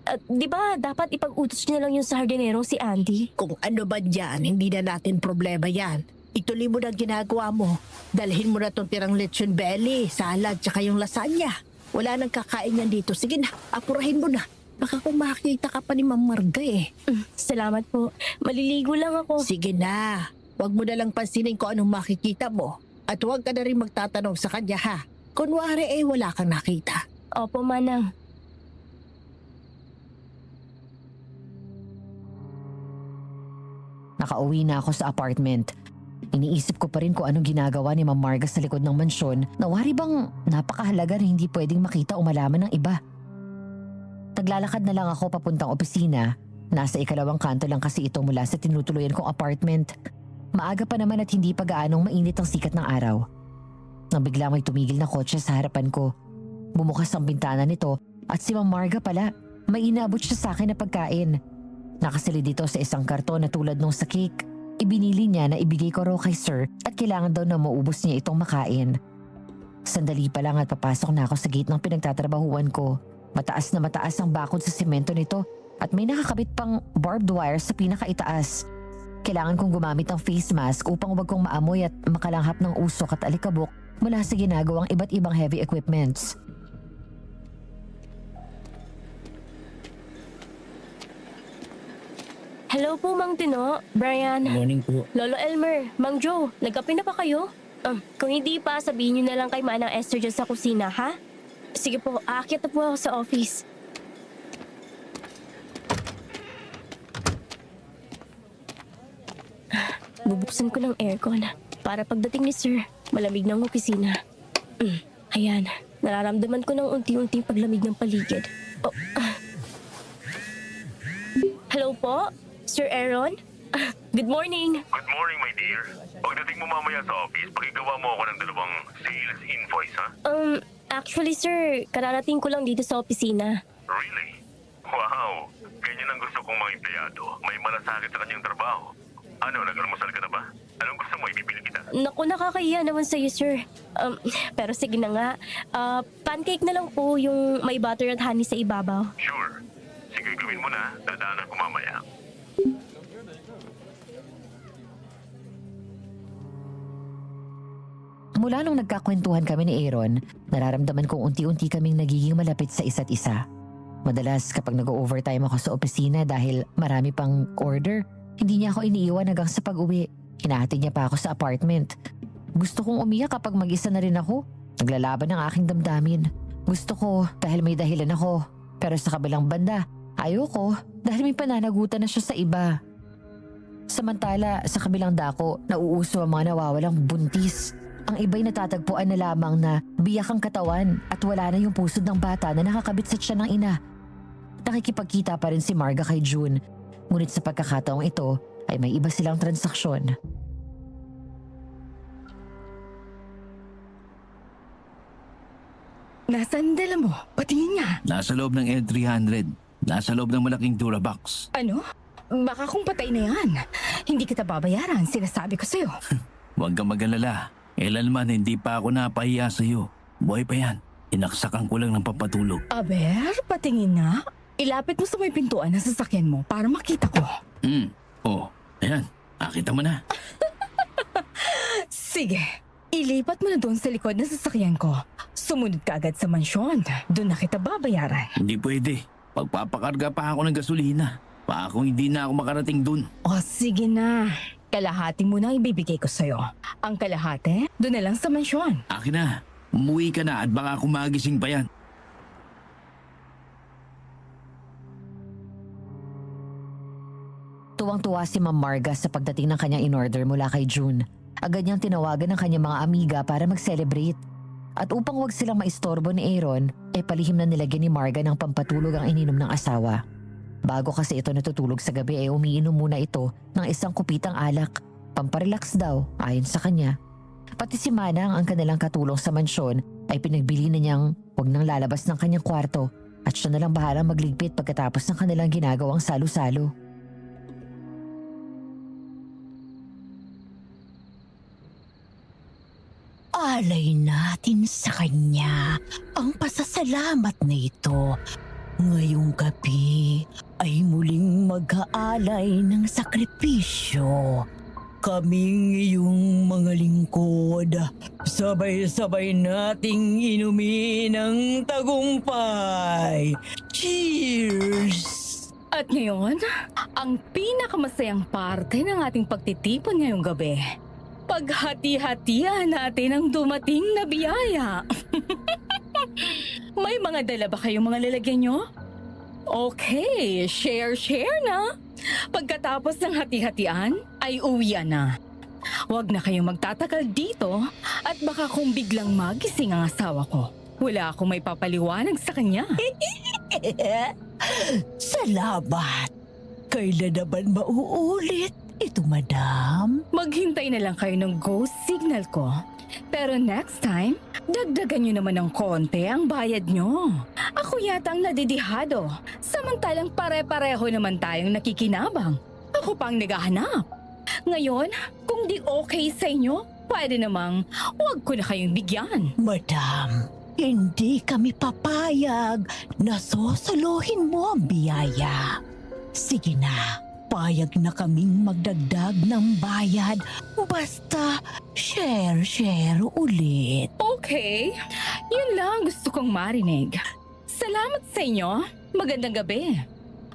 At di ba dapat ipag-utos niya lang yung sa hardinero si Andy? Kung ano ba dyan, hindi na natin problema yan. Ituloy mo na ang ginagawa mo. Dalhin mo na tong tirang lechon belly, salad, tsaka yung lasagna. Wala nang kakain yan dito. Sige na, apurahin mo na. Baka kung makita ka pa ni Ma'am Marga eh. Salamat po. Maliligo lang ako. Sige na. Huwag mo na lang pansinin kung anong makikita mo. At huwag ka na rin magtatanong sa kanya ha. Kunwari wala kang nakita. Opo, Manang. Nakauwi na ako sa apartment. Iniisip ko pa rin kung anong ginagawa ni Ma'am Marga sa likod ng mansyon na wari bang napakahalaga na hindi pwedeng makita o malaman ng iba. Naglalakad na lang ako papuntang opisina. Nasa ikalawang kanto lang kasi ito mula sa tinutuluyan kong apartment. Maaga pa naman at hindi pa gaanong mainit ang sikat ng araw. Nang bigla may tumigil na kotse sa harapan ko. Bumukas ang bintana nito at si Ma'am Marga pala. May inaabot siya sa akin na pagkain. Nakasilid dito sa isang karton na tulad nung sa cake. Ibinili niya na ibigay ko raw kay sir at kailangan daw na maubos niya itong makain. Sandali pa lang at papasok na ako sa gate ng pinagtatrabahuan ko. Mataas na mataas ang bakod sa simento nito at may nakakabit pang barbed wire sa pinakaitaas. Kailangan kong gumamit ng face mask upang wag kong maamoy at makalanghap ng usok at alikabok mula sa ginagawang iba't ibang heavy equipments. Hello po, Mang Tino, Brian, Morning po. Lolo Elmer, Mang Joe, nagkape na pa kayo? Kung hindi pa, sabihin niyo na lang kay Manang Esther dyan sa kusina, ha? Sige po, aakyat na po ako sa office. Bubuksan ko ng aircon para pagdating ni Sir, malamig ng opisina. Ayan, nararamdaman ko ng unti-unting paglamig ng paligid. Oh, Hello po, Sir Aaron? Good morning. Good morning, my dear. Pagdating mo mamaya sa office, pakigawa mo ako ng 2 sales invoice, ha? Actually sir, kararating ko lang dito sa opisina. Really? Wow! Ganyan ang gusto kong mga empleyado. May malasakit sa kanyang trabaho. Ano, nag-almusal ka na ba? Anong gusto mo, ibibili kita? Naku, nakakahiya naman sa'yo, sir. Pero sige na nga. Pancake na lang po yung may butter at honey sa ibabaw. Sure. Sige, gawin mo na. Dadaanan ko mamaya. Mula nung nagkakwentuhan kami ni Aaron, nararamdaman kong unti-unti kaming nagiging malapit sa isa't isa. Madalas kapag nag-overtime ako sa opisina dahil marami pang order, hindi niya ako iniiwan hanggang sa pag-uwi. Hinahatid niya pa ako sa apartment. Gusto kong umiyak kapag mag-isa na rin ako. Naglalaban ang aking damdamin. Gusto ko dahil may dahilan ako. Pero sa kabilang banda, ayoko dahil may pananagutan na siya sa iba. Samantala, sa kabilang dako, nauuso ang mga nawawalang buntis. Ang iba'y natatagpuan na lamang na biyak ang katawan at wala na yung pusod ng bata na nakakabit sa tiyan ng ina. Nakikipagkita pa rin si Marga kay June, ngunit sa pagkakataong ito ay may iba silang transaksyon. Nasaan dala mo? Patingin nga. Nasa loob ng L300. Nasa loob ng malaking Durabox. Ano? Baka kung patay na yan. Hindi kita babayaran, sinasabi ko sa'yo. Huwag kang mag-alala. Kailanman hindi pa ako napahiya sa'yo. Buhay pa yan. Inaksakan ko lang ng papatulog. Aber, patingin nga. Ilapit mo sa may pintuan ng sasakyan mo para makita ko. Oh, ayan. Nakita mo na. Sige, ilipat mo na doon sa likod ng sasakyan ko. Sumunod ka agad sa mansyon. Doon na kita babayaran. Hindi pwede. Pagpapakarga pa ako ng gasolina. Pa kung hindi na ako makarating dun. O sige na. Kalahati mo na ibibigay ko sa'yo. Ang kalahati, doon na lang sa mansyon. Akin na. Umuwi ka na at baka ako magising pa yan. Tuwang-tuwa si Ma'am Marga sa pagdating ng kanyang in-order mula kay June. Agad niyang tinawagan ng kanyang mga amiga para mag-celebrate. At upang wag silang maistorbo ni Aaron, palihim na nilagyan ni Marga ng pampatulog ang ininom ng asawa. Bago kasi ito natutulog sa gabi umiinom muna ito ng isang kupitang alak. Pamparelax daw ayon sa kanya. Pati si Manang ang kanilang katulong sa mansyon ay pinagbili na niyang wag nang lalabas ng kanyang kwarto at siya na lang bahalang magligpit pagkatapos ng kanilang ginagawang salo-salo. Alay natin sa kanya ang pasasalamat na ito. Ngayong gabi ay muling mag-aalay ng sakripisyo. Kaming iyong mga lingkod, sabay-sabay nating inumin ang tagumpay. Cheers! At ngayon, ang pinakamasayang parte ng ating pagtitipon ngayong gabi. paghati-hatian natin ang dumating na biyaya. May mga dala ba kayong mga lalagyan nyo? Okay, share na. Pagkatapos ng hati-hatian, ay uwian na. Huwag na kayong magtatagal dito at baka kung biglang magising ang asawa ko, wala akong may papaliwanag sa kanya. Salamat. Kailan naman mauulit ito, madam? Maghintay na lang kayo ng ghost signal ko. Pero next time, dagdagan nyo naman ng konti ang bayad nyo. Ako yata ang nadidihado, samantalang pare-pareho naman tayong nakikinabang. Ako pang naghahanap. Ngayon, kung di okay sa inyo, pwede namang huwag ko na kayong bigyan. Madam, hindi kami papayag na sosolohin mo ang biyaya. Sige na, payag na kaming magdagdag ng bayad. Basta share ulit. Okay, yun lang gusto kong marinig. Salamat sa inyo. Magandang gabi.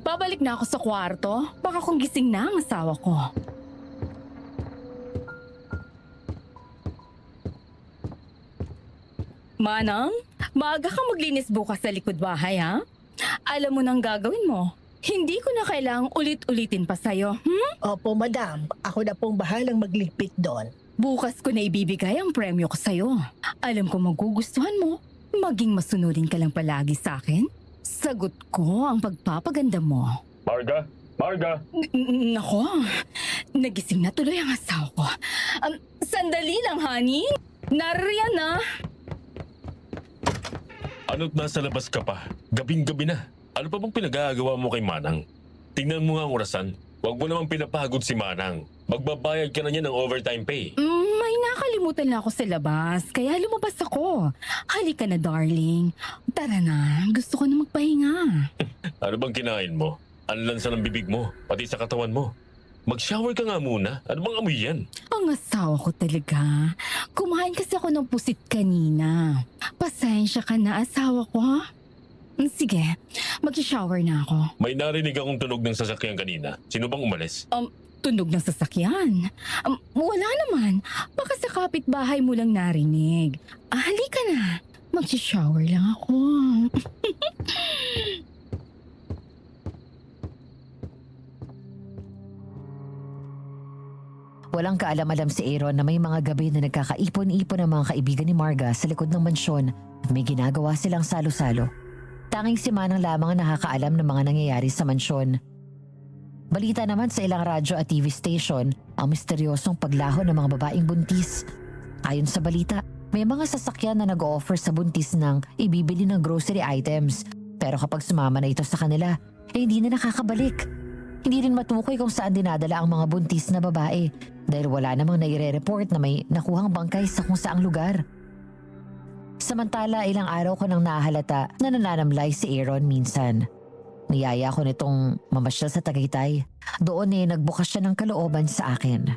Babalik na ako sa kwarto. Baka kung gising na ang asawa ko. Manang, maaga ka maglinis bukas sa likod bahay, ha? Alam mo nang gagawin mo. Hindi ko na kailangang ulit-ulitin pa sa'yo, Opo, madam. Ako na pong bahalang magligpit doon. Bukas ko na ibibigay ang premyo ko sa'yo. Alam ko magugustuhan mo. Maging masunodin ka lang palagi sa akin. Sagot ko ang pagpapaganda mo. Marga? Marga? Nako, nagising na tuloy ang asawa ko. Sandali lang, honey. Nariyan na. Ano't nasa labas ka pa? Gabing-gabi na. Ano pa bang pinagagawa mo kay Manang? Tingnan mo nga ang orasan. Huwag mo namang pinapagod si Manang. Magbabayad ka na niya ng overtime pay. May nakalimutan na ako sa labas, kaya lumabas ako. Halika na, darling. Tara na, gusto ko na magpahinga. Ano bang kinain mo? Ang lansa ng bibig mo, pati sa katawan mo. Mag-shower ka nga muna. Ano bang amoy yan? Ang asawa ko talaga. Kumain kasi ako ng pusit kanina. Pasensya ka na, asawa ko, ha? Sige, mag-shower na ako. May narinig akong tunog ng sasakyan kanina. Sino bang umalis? Tunog ng sasakyan. Wala naman. Baka sa kapitbahay mo lang narinig. Halika na. Mag-shower lang ako. Walang kaalam-alam si Aaron na may mga gabi na nagkakaipon-ipon ang mga kaibigan ni Marga sa likod ng mansyon at may ginagawa silang salo-salo. Tanging si Manang lamang ang nakakaalam ng mga nangyayari sa mansyon. Balita naman sa ilang radyo at TV station ang misteryosong paglaho ng mga babaeng buntis. Ayon sa balita, may mga sasakyan na nag-o-offer sa buntis ng ibibili ng grocery items. Pero kapag sumama na ito sa kanila, hindi na nakakabalik. Hindi rin matukoy kung saan dinadala ang mga buntis na babae dahil wala namang naire-report na may nakuhang bangkay sa kung saang lugar. Samantala, ilang araw ko nang nahalata na nananamlay si Aaron minsan. Niyaya ko nitong mamasyal sa Tagaytay. Doon nagbukas siya ng kalooban sa akin.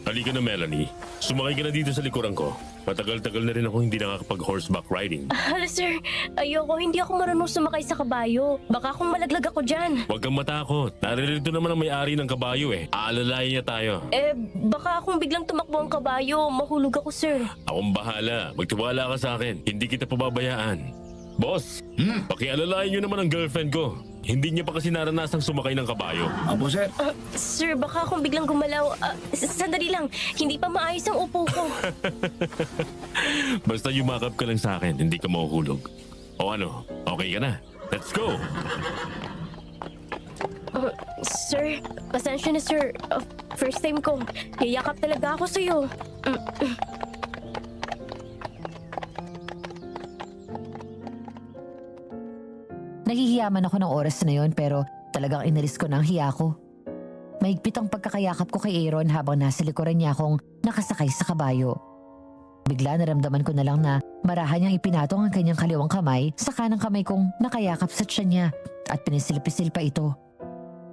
Halika na, Melanie. Sumakay ka na dito sa likuran ko. Matagal-tagal na rin ako hindi nakakapag-horseback riding. Hala sir, ayoko, hindi ako marunong sumakay sa kabayo. Baka akong malaglag ako dyan. Huwag kang matakot. Naririto naman ang may-ari ng kabayo eh. Aalalayan niya tayo. Baka akong biglang tumakbo ang kabayo, mahulog ako sir. Akong bahala. Magtiwala ka sa akin. Hindi kita pababayaan. Boss, pakialalayan niyo naman ang girlfriend ko. Hindi niya pa kasi naranasang sumakay ng kabayo. Opo, sir. Sir, baka akong biglang gumalaw. Sandali lang, hindi pa maayos ang upo ko. Basta yumakap ka lang sa akin, hindi ka mahuhulog. O ano, okay ka na? Let's go! Sir, pasensya na sir. First time ko, yayakap talaga ako sa'yo. Nahihiyaman ako ng oras na yon pero talagang inalis ko na ang hiya ko. Mahigpit ang pagkakayakap ko kay Aaron habang nasa likuran niya akong nakasakay sa kabayo. Bigla naramdaman ko na lang na marahan niyang ipinatong ang kanyang kaliwang kamay sa kanang kamay kong nakayakap sa tiyan niya at pinisil-pisil pa ito.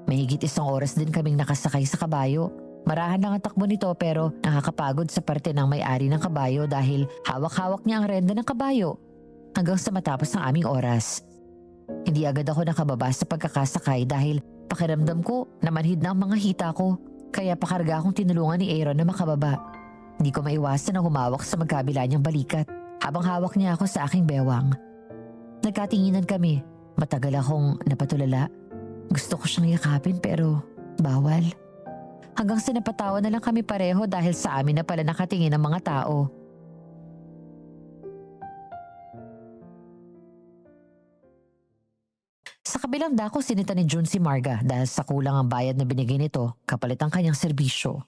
Mahigit 1 oras din kaming nakasakay sa kabayo. Marahan lang ang takbo nito pero nakakapagod sa parte ng may-ari ng kabayo dahil hawak-hawak niya ang renda ng kabayo hanggang sa matapos ang aming oras. Hindi agad ako nakababa sa pagkakasakay dahil pakiramdam ko na manhid na ang mga hita ko. Kaya pakarga akong tinulungan ni Aaron na makababa. Hindi ko maiwasan na humawak sa magkabila niyang balikat habang hawak niya ako sa aking bewang. Nagkatinginan kami. Matagal akong napatulala. Gusto ko siyang yakapin pero bawal. Hanggang sa napatawa na lang kami pareho dahil sa amin na pala nakatingin ang mga tao. Sa kabilang dako sinita ni June si Marga dahil sa kulang ang bayad na binigay nito kapalit ang kanyang serbisyo.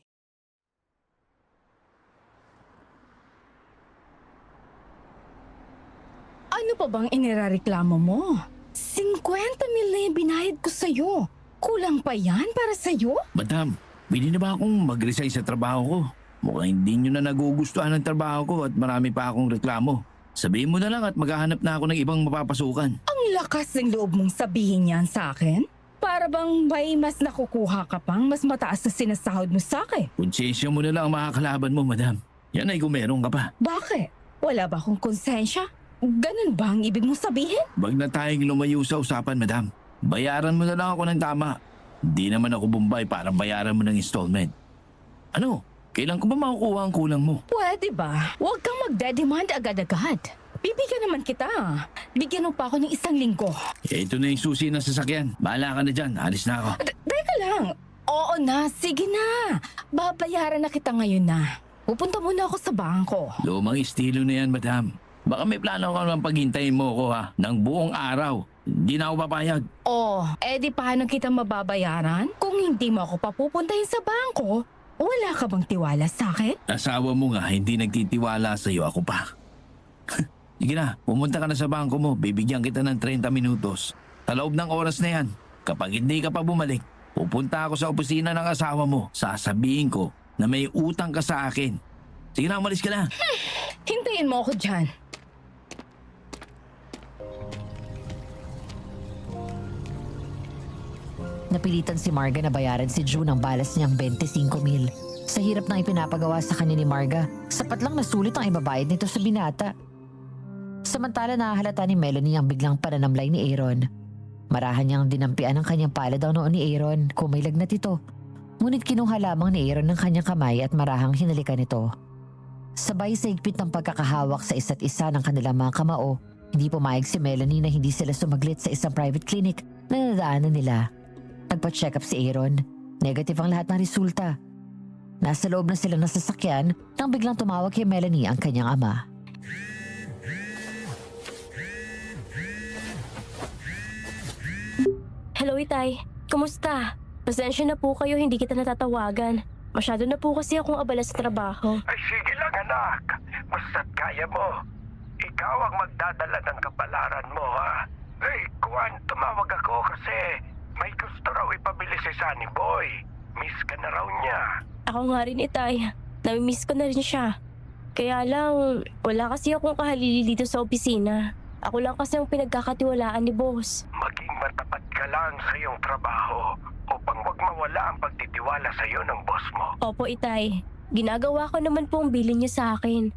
Ano pa bang inirareklamo mo? 50 mil na yung binayad ko sa'yo. Kulang pa yan para sa'yo? Madam, pwede na ba akong mag-resign sa trabaho ko? Mukhang hindi nyo na nagugustuhan ang trabaho ko at marami pa akong reklamo. Sabihin mo na lang at maghahanap na ako ng ibang mapapasukan. Ang lakas ng loob mong sabihin yan sa akin? Para bang may mas nakukuha ka pang mas mataas na sinasahod mo sa akin? Konsensya mo na lang ang makakalaban mo, madam. Yan ay kung meron ka pa. Bakit? Wala ba akong konsensya? Ganun ba ang ibig mong sabihin? Wag na tayong lumayo sa usapan, madam. Bayaran mo na lang ako ng tama. Hindi naman ako Bombay para bayaran mo ng installment. Ano? Kailan ko ba makukuha ang kulang mo? Pwede ba? Huwag kang magdedemand agad-agad. Bibigyan naman kita. Bigyan mo pa ako ng 1 linggo. Ito na yung susi ng sasakyan. Bahala ka na dyan. Alis na ako. Teka lang. Oo na, sige na. Babayaran na kita ngayon na. Pupunta muna ako sa bangko. Lumang estilo na yan, madam. Baka may plano ka naman paghintayin mo ako ha. Nang buong araw. Hindi na ako papayag. Oh, edi paano kita mababayaran? Kung hindi mo ako papupuntahin sa bangko, wala ka bang tiwala sa akin? Asawa mo nga, hindi nagtitiwala sa'yo. Ako pa. Sige na, pumunta ka na sa bangko mo. Bibigyan kita ng 30 minutos. Sa loob ng oras na yan, kapag hindi ka pa bumalik, pupunta ako sa opisina ng asawa mo. Sasabihin ko na may utang ka sa akin. Sige na, umalis ka na. Hintayin mo ako dyan. Napilitan si Marga na bayaran si June ang balas niyang 25 mil. Sa hirap na ipinapagawa sa kanya ni Marga, sapat lang na sulit ang ibabayad nito sa binata. Samantala nahahalata ni Melanie ang biglang pananamlay ni Aaron. Marahan niyang dinampian ang kanyang palad ang noon ni Aaron kung may lagnat ito. Ngunit kinuha lamang ni Aaron ng kanyang kamay at marahang hinalikan ito. Sabay sa higpit ng pagkakahawak sa isa't isa ng kanilang mga kamao, hindi pumayag si Melanie na hindi sila sumaglit sa isang private clinic na nadaanan nila. Nagpa-check up si Aaron. Negative ang lahat ng resulta. Nasa loob na sila ng sasakyan nang biglang tumawag kay Melanie ang kanyang ama. Hello, Itay. Kumusta? Pasensya na po kayo, hindi kita natatawagan. Masyado na po kasi akong abala sa trabaho. Ay sige lang anak, basta't kaya mo. Ikaw ang magdadala ng kapalaran mo ha. Hey, Kwan, tumawag ako kasi may gusto raw ipabili si Sunny Boy. Miss ka na raw niya. Ako nga rin, Itay. Namimiss ko na rin siya. Kaya lang, wala kasi akong kahalili dito sa opisina. Ako lang kasi ang pinagkakatiwalaan ni boss. Maging matapat ka lang sa iyong trabaho upang wag mawala ang pagtitiwala sa iyo ng boss mo. Opo, Itay. Ginagawa ko naman po ang bilin niya sa akin.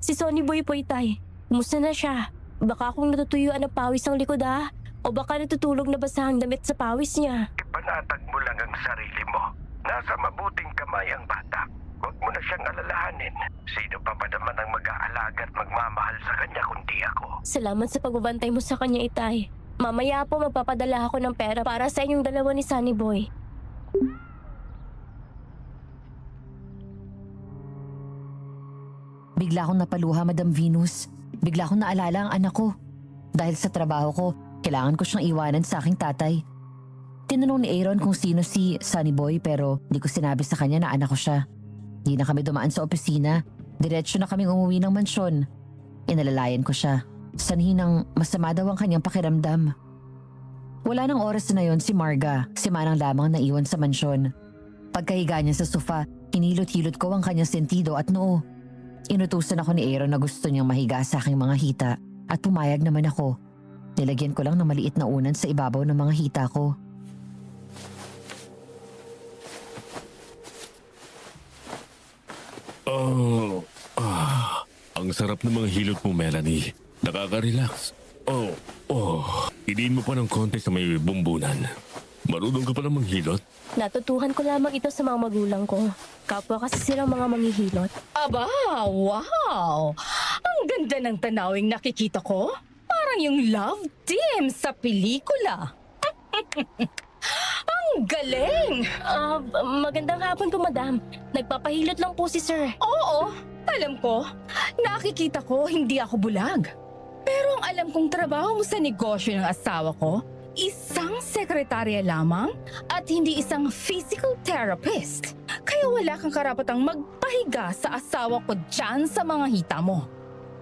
Si Sonny Boy po, Itay. Kumusta na siya? Baka akong natutuyuan ng pawis ang likod ha? O baka natutulog na basahang damit sa pawis niya? Ipanatag mo lang ang sarili mo. Nasa mabuting kamay ang bata. Huwag mo na siyang alalahanin. Sino pa ba naman ang mag-aalaga at magmamahal sa kanya kundi ako? Salamat sa pagbabantay mo sa kanya, Itay. Mamaya po magpapadala ako ng pera para sa inyong dalawa ni Sunny Boy. Bigla akong napaluha, Madam Venus. Bigla akong naalala ang anak ko. Dahil sa trabaho ko, kailangan ko siyang iwanan sa aking tatay. Tinanong ni Aaron kung sino si Sunny Boy pero di ko sinabi sa kanya na anak ko siya. Di na kami dumaan sa opisina. Diretso na kaming umuwi ng mansyon. Inalalayan ko siya. Sanhin ng masama daw ang kanyang pakiramdam. Wala nang oras na yon si Marga. Si Manang lamang naiwan sa mansyon. Pagkahiga niya sa sofa, hinilot-hilot ko ang kanyang sentido at noo. Inutusan ako ni Aaron na gusto niyang mahiga sa aking mga hita at pumayag naman ako. Nilagyan ko lang ng maliit na unan sa ibabaw ng mga hita ko. Ang sarap ng mga hilot mo, Melanie. Nakaka-relax. Oh, Oh, idiin mo pa ng konti sa may bumbunan. Marunong ka palang manghilot? Natutuhan ko lamang ito sa mga magulang ko. Kapwa kasi silang mga manghihilot. Aba, wow! Ang ganda ng tanawing nakikita ko. Parang yung love team sa pelikula. Ang galing! Magandang hapon po, madam. Nagpapahilot lang po si sir. Oo, alam ko. Nakikita ko hindi ako bulag. Pero ang alam kong trabaho mo sa negosyo ng asawa ko, isang sekretarya lamang at hindi isang physical therapist. Kaya wala kang karapatang magpahiga sa asawa ko dyan sa mga hita mo.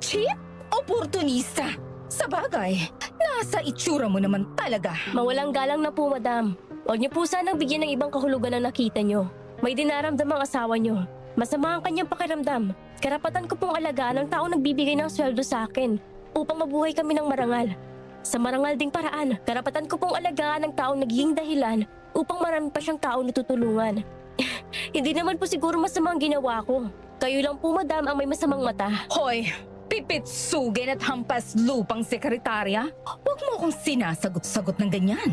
Cheap oportunista! Sa bagay, nasa itsura mo naman talaga. Mawalang galang na po, madam. Huwag niyo po sanang bigyan ng ibang kahulugan ang nakita niyo. May dinaramdam ang asawa niyo. Masama ang kanyang pakiramdam. Karapatan ko pong alagaan ang taong nagbibigay ng sweldo sa akin upang mabuhay kami ng marangal. Sa marangal ding paraan, karapatan ko pong alagaan ang taong nagiging dahilan upang marami pa siyang taong natutulungan. Hindi naman po siguro masama ang ginawa ko. Kayo lang po, madam, ang may masamang mata. Hoy, pipitsugin at hampas lupang sekretarya. Huwag mo akong sinasagot-sagot ng ganyan.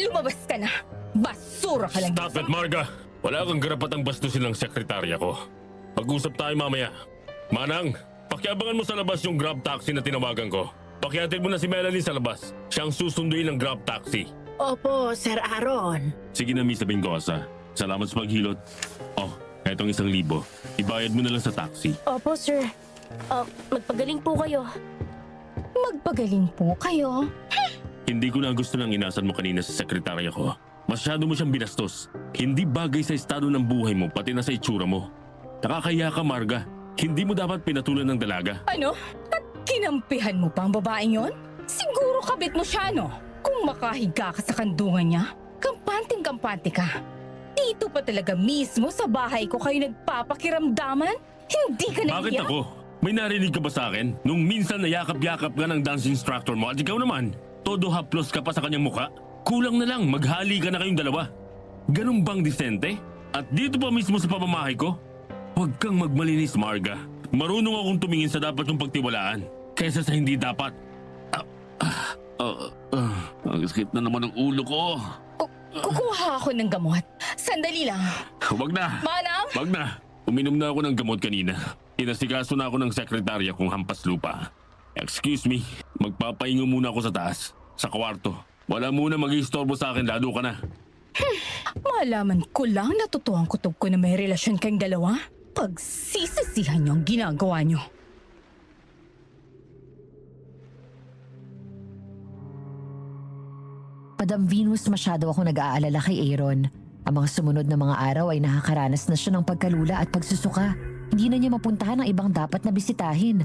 Lumabas ka na. Basura ka lang. Stop it, Marga! Wala kang karapatang bastusin ng sekretarya ko. Pag-usap tayo mamaya. Manang, pakiabangan mo sa labas yung grab taxi na tinawagan ko. Pakihatid mo na si Melanie sa labas. Siyang susunduin ng grab taxi. Opo, Sir Aaron. Sige na, Miss Bengosa. Salamat sa paghilot. Oh, etong 1,000. Ibayad mo na lang sa taxi. Opo, sir. Magpagaling po kayo. Magpagaling po kayo. Hindi ko na gusto ng inasan mo kanina sa sekretarya ko. Masyado mo siyang binastos. Hindi bagay sa estado ng buhay mo, pati na sa itsura mo. Nakakaya ka, Marga. Hindi mo dapat pinatulan ng dalaga. Ano? At kinampihan mo pa ang babaeng yon? Siguro kabit mo siya, no? Kung makahiga ka sa kandungan niya, kampanting-kampante ka. Dito pa talaga mismo sa bahay ko kayo nagpapakiramdaman? Hindi ka nahiya? Bakit ako? May narinig ka ba sa akin? Nung minsan nayakap-yakap ka ng dance instructor mo at ikaw naman, todo haplos ka pa sa kanyang muka? Kulang na lang, maghali ka na kayong dalawa. Ganun bang disente? At dito pa mismo sa pamamahay ko? Huwag kang magmalinis, Marga. Marunong akong tumingin sa dapat yung pagtiwalaan kaysa sa hindi dapat. Ang sakit na naman ang ulo ko. Kukuha ako ng gamot. Sandali lang. Huwag na. Manang! Wag na. Uminom na ako ng gamot kanina. Inasikaso na ako ng sekretarya kong hampas lupa. Excuse me, magpapahingo muna ako sa taas, sa kwarto. Wala muna mag-iistorbo sa akin, lalo ka na. Malaman ko lang na totoo ang kutob ko na may relasyon kayong dalawa. Pagsisisihan niyo ang ginagawa niyo. Madam Venus, masyado ako nag-aalala kay Aaron. Ang mga sumunod na mga araw ay nakakaranas na siya ng pagkalula at pagsusuka. Hindi na niya mapuntahan ang ibang dapat na bisitahin.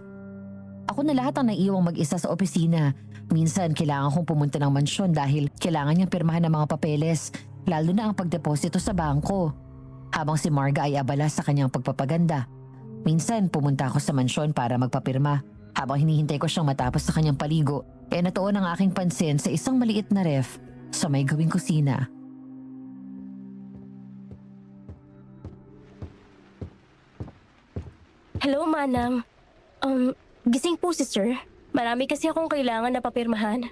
Ako na lahat ang naiiwang mag-isa sa opisina. Minsan kailangan kong pumunta ng mansyon dahil kailangan niyang pirmahan ng mga papeles, lalo na ang pagdeposito sa bangko. Habang si Marga ay abala sa kanyang pagpapaganda. Minsan pumunta ako sa mansyon para magpapirma. Habang hinihintay ko siyang matapos sa kanyang paligo, natuon ang aking pansin sa isang maliit na ref sa may gawing kusina. Hello, Manang. Gising po si sir. Marami kasi akong kailangan na papirmahan.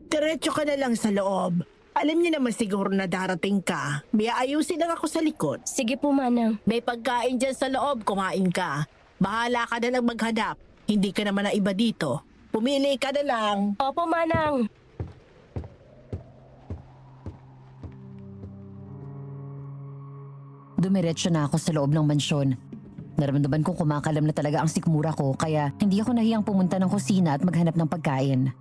Diretso ka na lang sa loob. Alam niyo naman siguro na darating ka. May ayusin lang ako sa likod. Sige po, Manang. May pagkain dyan sa loob, kumain ka. Bahala ka na lang maghanap. Hindi ka naman na iba dito. Pumili ka na lang. Opo, Manang. Dumiretso na ako sa loob ng mansyon. Naramdaman kong kumakalam na talaga ang sikmura ko kaya hindi ako nahiyang pumunta ng kusina at maghanap ng pagkain.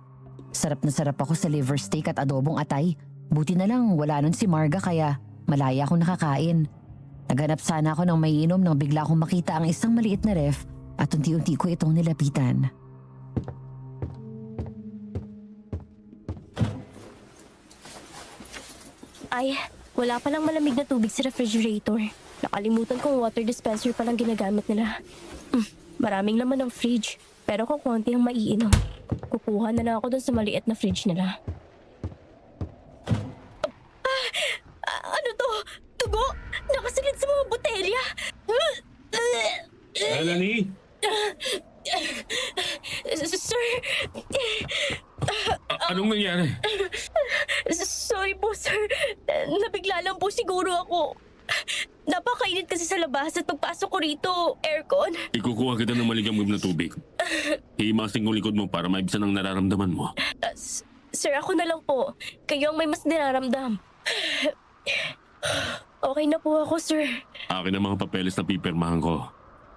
Sarap na sarap ako sa liver steak at adobong atay. Buti na lang wala nun si Marga kaya malaya akong nakakain. Naghanap sana ako ng maiinom nang bigla akong makita ang isang maliit na ref at unti-unti ko itong nilapitan. Ay, wala palang malamig na tubig sa refrigerator. Nakalimutan kong water dispenser palang ginagamit nila. Maraming laman ng fridge, pero kung konti ang maiinom. Kukuha na lang ako dun sa maliit na fridge nila. Ano to? Tugo? Nakasilid sa mga botelya? Melanie? Sir? Anong nangyari? Sorry po, sir. Nabigla lang po siguro ako. Napakainit kasi sa labas at pagpasok ko rito, aircon. Ikukuha kita ng maligamgam na tubig. Himasin ko likod mo para maibisan ang nararamdaman mo. Sir, ako na lang po. Kayo ang may mas nararamdam. Okay na po ako, sir. Akin ang mga papeles na pipirmahan ko.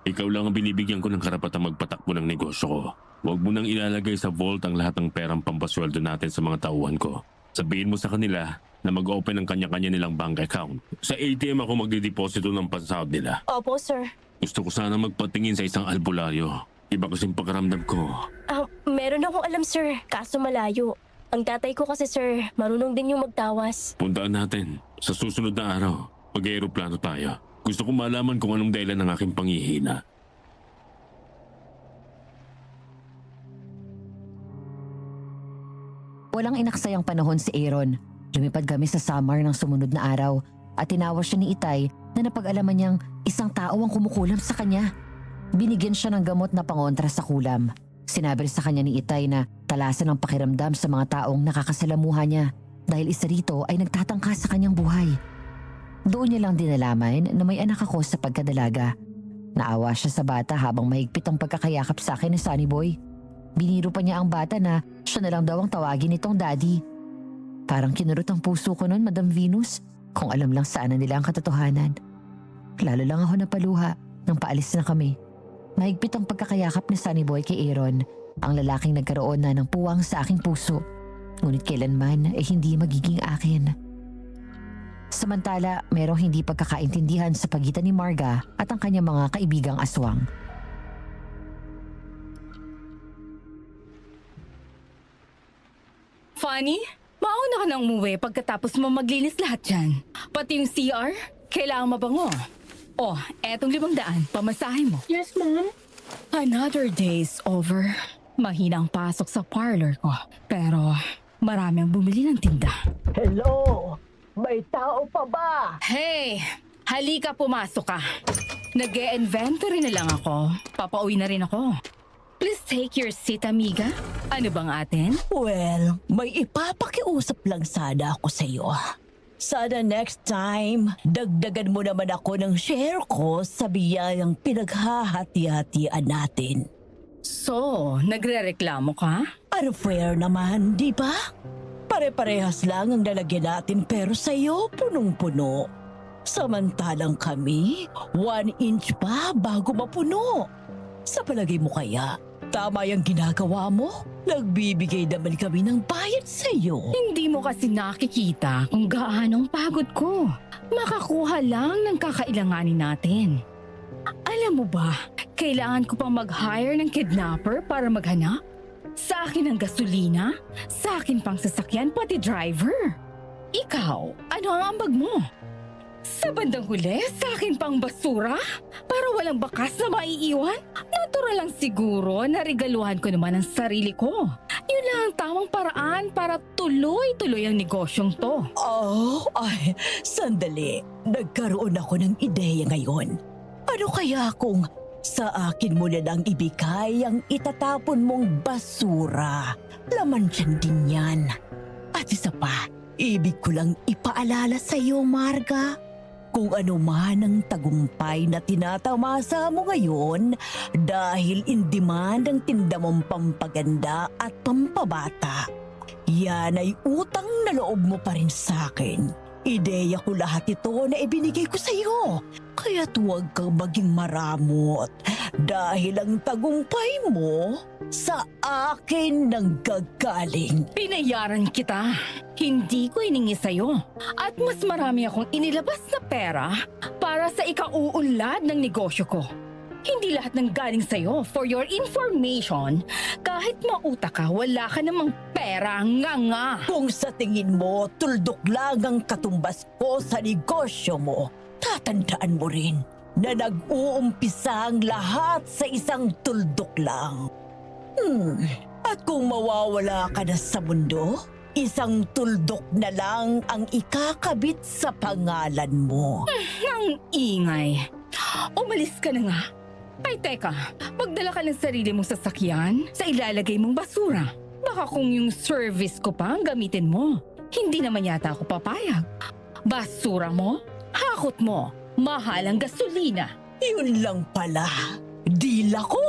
Ikaw lang ang binibigyan ko ng karapatang magpatakbo ng negosyo ko. Huwag mo nang ilalagay sa vault ang lahat ng perang pampasweldo natin sa mga tauhan ko. Sabihin mo sa kanila na mag-open ng kanya-kanya nilang bank account. Sa ATM ako magdideposito ng pansahod nila. Opo, sir. Gusto ko sana magpatingin sa isang albularyo. Iba kasing pagkaramdam ko. Meron akong alam, sir. Kaso malayo. Ang tatay ko kasi, sir, marunong din yung magtawas. Puntaan natin. Sa susunod na araw, mag-aeroplano tayo. Gusto ko malaman kung anong dahilan ng aking panghihina. Walang inaksayang panahon si Aaron. Lumipad kami sa summer ng sumunod na araw at tinawas siya ni Itay na napag-alaman niyang isang tao ang kumukulam sa kanya. Binigyan siya ng gamot na pangontra sa kulam. Sinabi sa kanya ni Itay na talasan ang pakiramdam sa mga taong nakakasalamuha niya dahil isa rito ay nagtatangka sa kanyang buhay. Doon niya lang din nalaman na may anak ako sa pagkadalaga. Naawa siya sa bata habang mahigpit ang pagkakayakap sa akin ni Sunny Boy. Biniro pa niya ang bata na siya na lang daw ang tawagin nitong daddy. Parang kinurot ang puso ko noon, Madam Venus, kung alam lang sana nila ang katotohanan. Lalo lang ako napaluha nang paalis na kami. Mahigpit ang pagkakayakap ni Sunny Boy kay Aaron, ang lalaking nagkaroon na ng puwang sa aking puso. Ngunit kailanman ay hindi magiging akin. Samantala, merong hindi pagkakaintindihan sa pagitan ni Marga at ang kanyang mga kaibigang aswang. Funny? Mauna ka nang umuwi pagkatapos mo maglinis lahat yan. Pati yung CR, kailangan mabango. Oh, etong 500, pamasahe mo. Yes, ma'am. Another day's over. Mahina ang pasok sa parlor ko. Pero marami ang bumili ng tinda. Hello? May tao pa ba? Hey! Halika, pumasok ka. Nag-e-inventory na lang ako. Papauwi na rin ako. Please take your seat, amiga. Ano bang atin? Well, may ipapakiusap lang sana ako sa iyo. Sana next time, dagdagan mo naman ako ng share ko sa biyayang pinaghahati-hatian natin. So, nagre-reklamo ka? Unfair naman, di ba? Pare-parehas lang ang lalagyan natin pero sa iyo punong-puno. Samantalang kami, 1 inch pa bago mapuno. Sa palagay mo kaya, tama yung ginagawa mo? Nagbibigay naman kami ng bayad sa iyo. Hindi mo kasi nakikita kung gaano ang pagod ko. Makakuha lang ng kakailanganin natin. Alam mo ba, kailangan ko pang mag-hire ng kidnapper para maghanap? Sa akin ang gasolina, sa akin pang sasakyan pati driver. Ikaw, ano ang ambag mo? Sa bandang huli, sa akin pang basura? Para walang bakas na maiiwan? Natural lang siguro na regaluhan ko naman ang sarili ko. Yun lang ang tamang paraan para tuloy-tuloy ang negosyong to. Oh, ay, sandali. Nagkaroon ako ng ideya ngayon. Ano kaya kung sa akin mo na lang ibigay ang itatapon mong basura? Laman dyan din yan. At isa pa, ibig ko lang ipaalala sa iyo, Marga. Kung ano man ang tagumpay na tinatamasa mo ngayon dahil in demand ang tinda mong pampaganda at pampabata, yan ay utang na loob mo pa rin sa akin. Ideya ko lahat ito na ibinigay ko sa iyo. Kaya't huwag kang maging maramot dahil ang tagumpay mo sa akin nang gagaling. Binayaran kita. Hindi ko hiningi sa'yo. At mas marami akong inilabas na pera para sa ikauunlad ng negosyo ko. Hindi lahat ng galing sa'yo. For your information, kahit mauta ka, wala ka namang pera, nga. Kung sa tingin mo, tuldok lang ang katumbas ko sa negosyo mo, tatandaan mo rin na nag-uumpisa ang lahat sa isang tuldok lang. At kung mawawala ka na sa mundo, isang tuldok na lang ang ikakabit sa pangalan mo. Ang ingay. Umalis ka na nga. Ay teka, magdala ka ng sarili mong sasakyan sa ilalagay mong basura. Baka kung yung service ko pa ang gamitin mo, hindi naman yata ako papayag. Basura mo, hakot mo, mahal ang gasolina. Yun lang pala. Dila ko.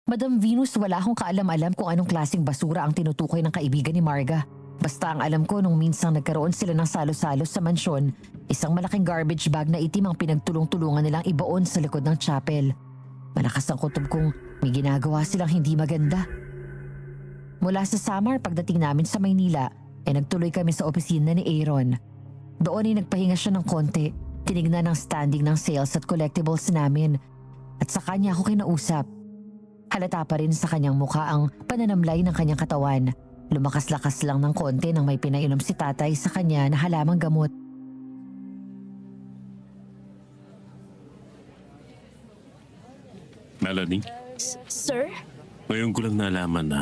Madam Venus, wala akong kaalam-alam kung anong klaseng basura ang tinutukoy ng kaibigan ni Marga. Basta ang alam ko nung minsang nagkaroon sila ng salo-salo sa mansyon, isang malaking garbage bag na itim ang pinagtulong-tulungan nilang ibaon sa likod ng chapel. Malakas ang kutob kong may ginagawa silang hindi maganda. Mula sa Samar pagdating namin sa Maynila, nagtuloy kami sa opisina ni Aaron. Doon ay nagpahinga siya ng konti, tinignan ang standing ng sales at collectibles namin. At sa kanya ako kinausap. Halata pa rin sa kanyang mukha ang pananamlay ng kanyang katawan. Lumakas-lakas lang ng konti nang may pinainom si tatay sa kanya na halamang gamot. Melanie, Sir? ngayon ko lang nalaman na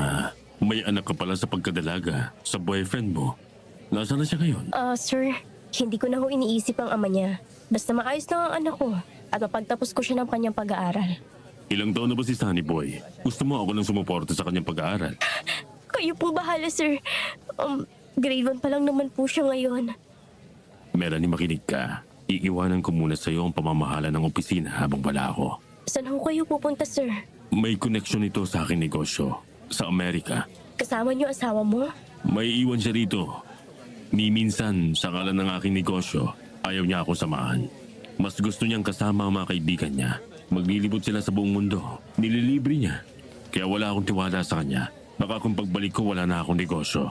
may anak ka pala sa pagkadalaga sa boyfriend mo. Nasaan na siya ngayon? Sir, hindi ko na ho iniisip ang ama niya. Basta maayos lang ang anak ko at mapagtapos ko siya ng kanyang pag-aaral. Ilang taon na ba si Sunny Boy? Gusto mo ako nang sumuporta sa kanyang pag-aaral? Kayo po bahala, sir. Grade 1 pa lang naman po siya ngayon. Melanie, makinig ka. Iiwanan ko muna sa iyo ang pamamahala ng opisina habang wala ako. Saan ho kayo pupunta, sir? May koneksyon ito sa aking negosyo sa Amerika. Kasama niyo asawa mo? May iwan siya rito. Ni minsan, sa ngalan ng aking negosyo, ayaw niya ako samahan. Mas gusto niyang kasama ang mga kaibigan niya. Maglilibot sila sa buong mundo. Nililibre niya. Kaya wala akong tiwala sa kanya. Baka kung pagbalik ko, wala na akong negosyo.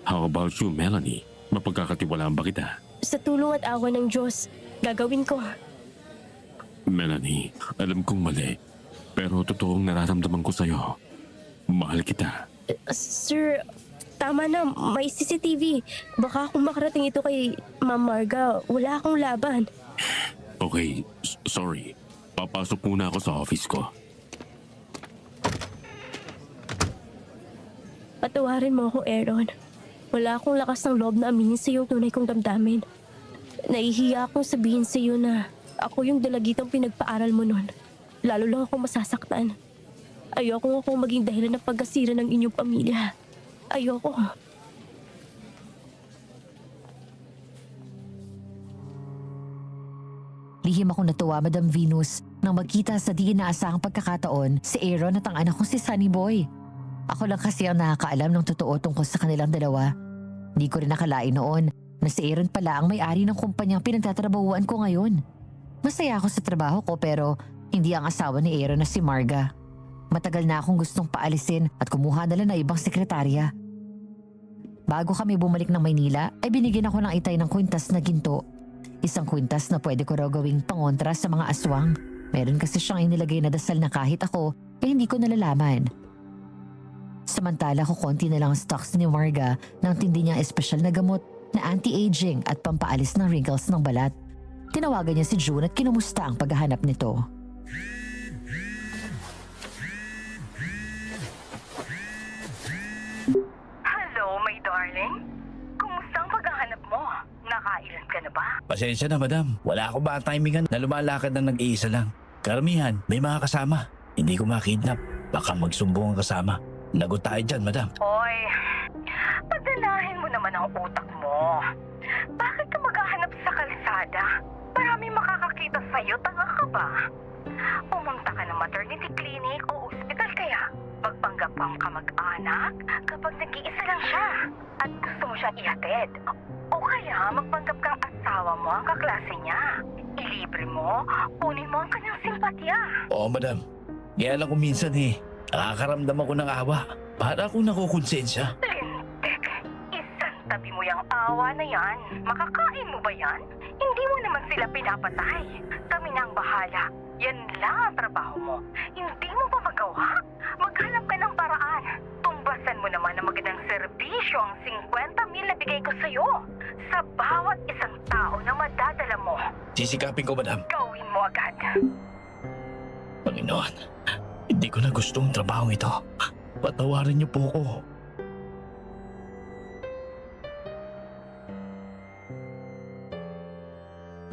How about you, Melanie? Mapagkakatiwalaan ba kita? Sa tulong at awa ng Diyos, gagawin ko. Melanie, alam kong mali. Pero totoong nararamdaman ko sa'yo. Mahal kita. Sir, tama na. May CCTV. Baka kung makarating ito kay Ma'am Marga, wala akong laban. Okay, sorry. Papasok muna ako sa office ko. Patawarin mo ako, Aaron. Wala akong lakas ng loob na aminin sa iyo ang tunay kong damdamin. Nahihiya akong sabihin sa iyo na ako yung dalagitang pinagpaaral mo nun. Lalo lang akong masasaktan. Ayoko akong maging dahilan ng pagkasira ng inyong pamilya. Ayoko. Lihim akong natuwa, Madam Venus, nang magkita sa di inaasahang pagkakataon si Aaron at ang anak kong si Sunny Boy. Ako lang kasi ang nakakaalam ng totoo tungkol sa kanilang dalawa. Di ko rin nakalain noon na si Aaron pala ang may-ari ng kumpanyang pinagtatrabahuan ko ngayon. Masaya ako sa trabaho ko pero hindi ang asawa ni Aaron na si Marga. Matagal na akong gustong paalisin at kumuha na lang na ibang sekretarya. Bago kami bumalik ng Maynila ay binigyan ako ng itay ng kwintas na ginto. Isang kwintas na pwede ko raw gawing pangontra sa mga aswang. Meron kasi siyang inilagay na dasal na kahit ako hindi ko nalalaman. Samantala ko konti na lang stocks ni Marga ng tindi niyang espesyal na gamot na anti-aging at pampaalis ng wrinkles ng balat. Tinawagan niya si June at kinumusta ang paghahanap nito. Hello, my darling. Kumusta ang paghahanap mo? Nakailan ka na ba? Pasensya na, madam. Wala ako ba timingan na lumalakad na nag-iisa lang. Karamihan, may mga kasama. Hindi ko makidnap. Baka magsumbong ang kasama. Lagot tayo dyan, madam. Hoy, padalahin mo naman ang utak mo. Bakit ka maghahanap sa kalsada? Maraming makakakita sa'yo, tanga ka ba? Pumunta ka ng maternity clinic o ospital kaya? Magpanggap kang kamag-anak kapag nag-iisa lang siya at gusto mo siya ihatid. O kaya magpanggap kang asawa mo ang kaklase niya. Ilibre mo, kunin mo ang kanyang simpatya. Oo, madam. Kaya lang kung minsan nakakaramdam ako ng awa. Para akong nakukonsensya. Lintik, isang tabi mo yung awa na yan. Makakain mo ba yan? Hindi mo naman sila pinapatay. Kami na ang bahala. Yan lang ang trabaho mo. Hindi mo pa magawa? Maghanap ka ng paraan. Tumbasan mo naman ang magandang serbisyo ang 50,000 na bigay ko sa'yo. Sa bawat isang tao na madadala mo. Sisikapin ko, madam. Gawin mo agad. Panginoon, hindi ko na gusto ang trabaho ito. Patawarin niyo po ako.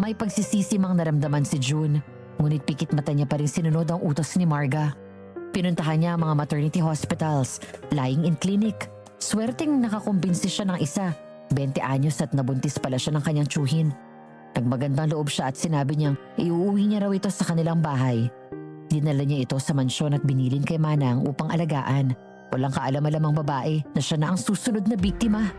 May pagsisisimang naramdaman si June. Ngunit pikit mata niya pa rin sinunod ang utos ni Marga. Pinuntahan niya ang mga maternity hospitals, lying in clinic. Swerteng nakakumbinsi siya ng isa, 20 anyos at nabuntis pala siya ng kanyang tsuhin. Nagmagandang loob siya at sinabi niyang iuuwi niya raw ito sa kanilang bahay. Dinala niya ito sa mansyon at binilin kay Manang upang alagaan. Walang kaalam-alamang babae na siya na ang susunod na biktima.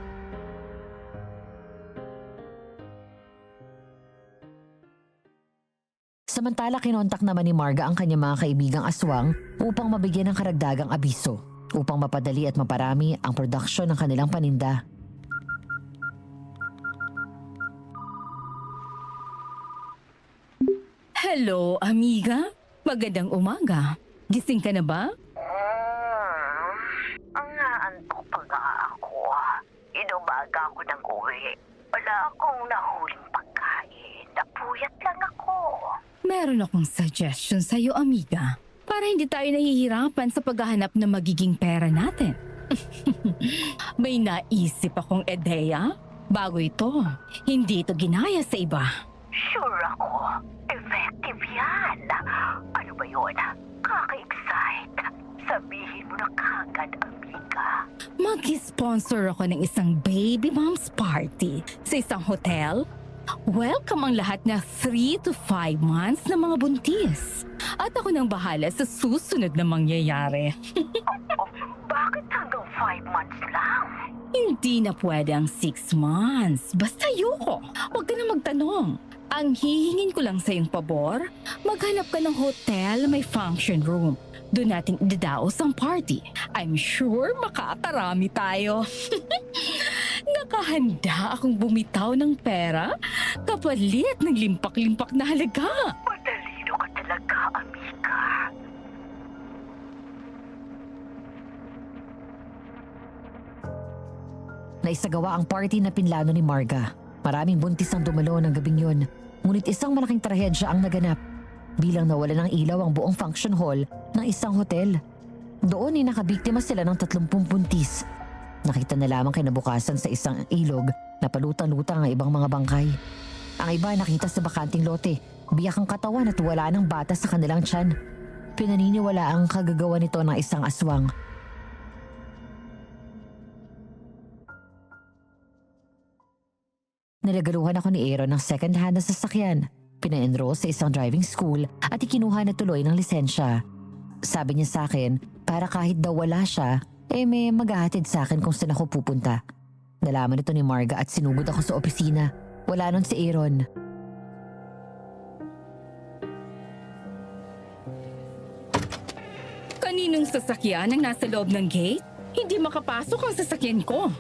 Samantala kinontak naman ni Marga ang kanyang mga kaibigang aswang upang mabigyan ng karagdagang abiso upang mapadali at maparami ang produksyon ng kanilang paninda. Hello, amiga. Magandang umaga. Gising ka na ba? Ang naantok pa nga ako. Inumaga ako ng uwi. Wala akong nahuling pagkain. Napuyat lang ako. Meron akong suggestion sa'yo, amiga. Para hindi tayo nahihirapan sa paghahanap ng magiging pera natin. May naisip akong ideya. Bago ito, hindi ito ginaya sa iba. Sure ako. Effective yan. Ano ba yun? Kaka-excite. Sabihin mo na kagad, amiga. Mag-sponsor ako ng isang baby mom's party sa isang hotel. Welcome ang lahat na 3 to 5 months na mga buntis. At ako nang bahala sa susunod na mangyayari. Bakit hanggang 5 months lang? Hindi na pwede ang 6 months. Basta ayoko. Huwag ka na magtanong. Ang hihingin ko lang sa iyong pabor, maghanap ka ng hotel na may function room. Doon natin idadaos ang party. I'm sure makakarami tayo. Nakahanda akong bumitaw ng pera kapalit ng limpak-limpak na halaga. Madalino ka talaga, amiga. Naisagawa ang party na pinlano ni Marga. Maraming buntis ang dumalo ng gabing yun. Ngunit isang malaking trahedya ang naganap. Bilang nawala ng ilaw ang buong function hall ng isang hotel. Doon ay nakabiktima sila ng 30 buntis. Nakita na lamang kinabukasan sa isang ilog na palutang-lutang ang ibang mga bangkay. Ang iba nakita sa bakanting lote, biyak ang katawan at wala ng bata sa kanilang tiyan. Pinaniniwala ang kagagawa nito ng isang aswang. Nilagaluhan ako ni Aaron ng second-hand na sasakyan. Pina-enroll sa isang driving school at ikinuha na tuloy ng lisensya. Sabi niya sa akin, para kahit daw wala siya, may maghahatid sa akin kung saan ako pupunta. Nalaman ito ni Marga at sinugod ako sa opisina. Wala nun si Aaron. Kaninong sasakyan ang nasa loob ng gate? Hindi makapasok ang sasakyan ko.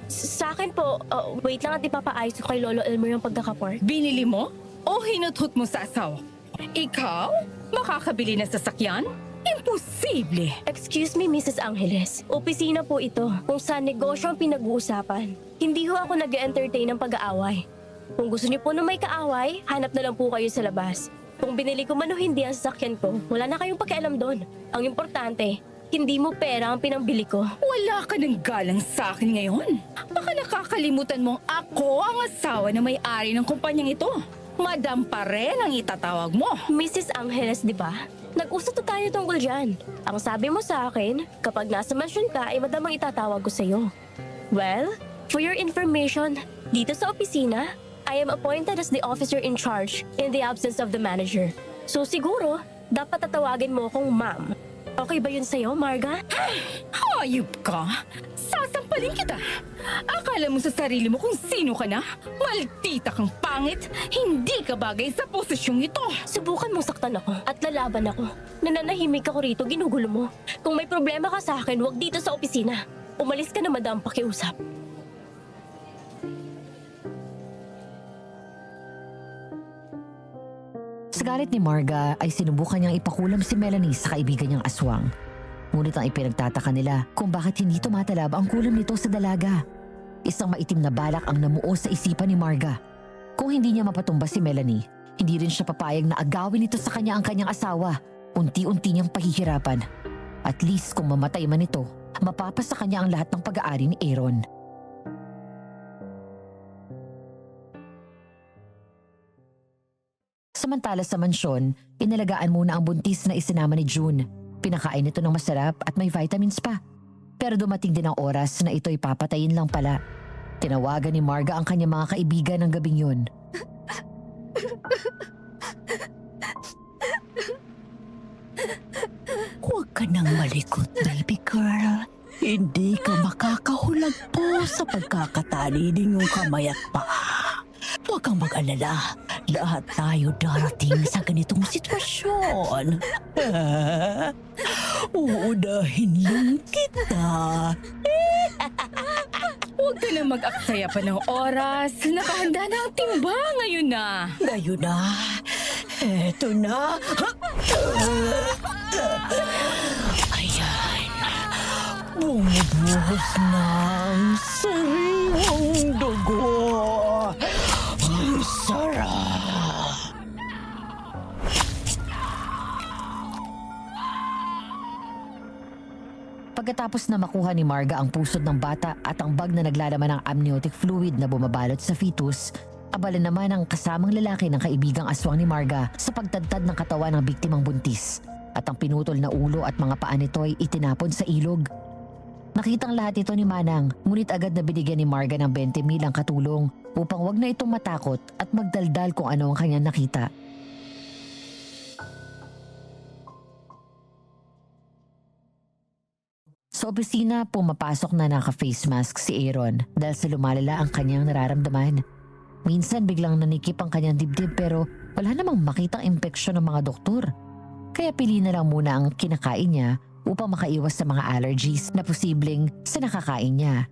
Sa akin po, wait lang at ipapaayos ko kay Lolo Elmer yung pagkakapark. Binili mo o hinuthut mo sa asawa? Ikaw? Makakabili ng sasakyan? Imposible! Excuse me, Mrs. Angeles. Opisina po ito kung saan negosyo ang pinag-uusapan. Hindi ho ako nag-entertain ng pag-aaway. Kung gusto niyo po na may kaaway, hanap na lang po kayo sa labas. Kung binili ko man o hindi ang sasakyan ko, wala na kayong pakialam doon. Ang importante, hindi mo pera ang pinambili ko. Wala ka ng galang sa akin ngayon. Baka nakakalimutan mong ako ang asawa na may-ari ng kumpanyang ito. Madam pa rin ang itatawag mo. Mrs. Angeles, di ba? Nag-usap na tayo tungkol dyan. Ang sabi mo sa akin, kapag nasa mansyon ka, ay madam ang itatawag ko sa'yo. Well, for your information, dito sa opisina, I am appointed as the officer in charge in the absence of the manager. So siguro, dapat tatawagin mo akong ma'am. Okay ba yun sa'yo, Marga? Hayop ka! Sasampalin kita! Akala mo sa sarili mo kung sino ka na? Maldita kang pangit! Hindi ka bagay sa posisyong ito! Subukan mong saktan ako at lalaban ako. Nananahimik ako rito, ginugulo mo. Kung may problema ka sa akin, huwag dito sa opisina. Umalis ka na, madam, pakiusap. Sa galit ni Marga ay sinubukan niyang ipakulam si Melanie sa kaibigan niyang aswang. Ngunit ang ipinagtataka nila kung bakit hindi tumatalab ang kulam nito sa dalaga. Isang maitim na balak ang namuo sa isipan ni Marga. Kung hindi niya mapatumba si Melanie, hindi rin siya papayag na agawin ito sa kanya ang kanyang asawa. Unti-unti niyang pahihirapan. At least kung mamatay man ito, mapapasa kanya ang lahat ng pag-aari ni Aaron. Sa Samantala sa mansyon, inalagaan muna ang buntis na isinama ni June. Pinakain ito ng masarap at may vitamins pa. Pero dumating din ang oras na ito'y papatayin lang pala. Tinawagan ni Marga ang kanyang mga kaibigan ng gabing yun. Huwag ka nang malikot, baby girl. Hindi ka makakahulag po sa pagkakatali ninyong kamay at paa. Huwag kang mag-alala. Lahat tayo darating sa ganitong sitwasyon. Uunahin lang kita. Huwag ka na mag-aksaya pa ng oras. Nakahanda na ang timba ngayon na. Ngayon na. Eto na. Ayan. Bumubuhos ng sariwang dugo. Ang sarap. Pagkatapos na makuha ni Marga ang pusod ng bata at ang bag na naglalaman ng amniotic fluid na bumabalot sa fetus, abala naman ang kasamang lalaki ng kaibigang aswang ni Marga sa pagtadtad ng katawan ng biktimang buntis at ang pinutol na ulo at mga paa nito ay itinapon sa ilog. Nakitang lahat ito ni Manang, ngunit agad na binigyan ni Marga ng 20,000 ang katulong upang wag na itong matakot at magdaldal kung ano ang kanyang nakita. Sa opisina, pumapasok na naka-face mask si Aaron dahil sa lumalala ang kanyang nararamdaman. Minsan biglang nanikip ang kanyang dibdib pero wala namang makitang impeksyon ng mga doktor. Kaya pili na lang muna ang kinakain niya upang makaiwas sa mga allergies na posibleng sa nakakain niya.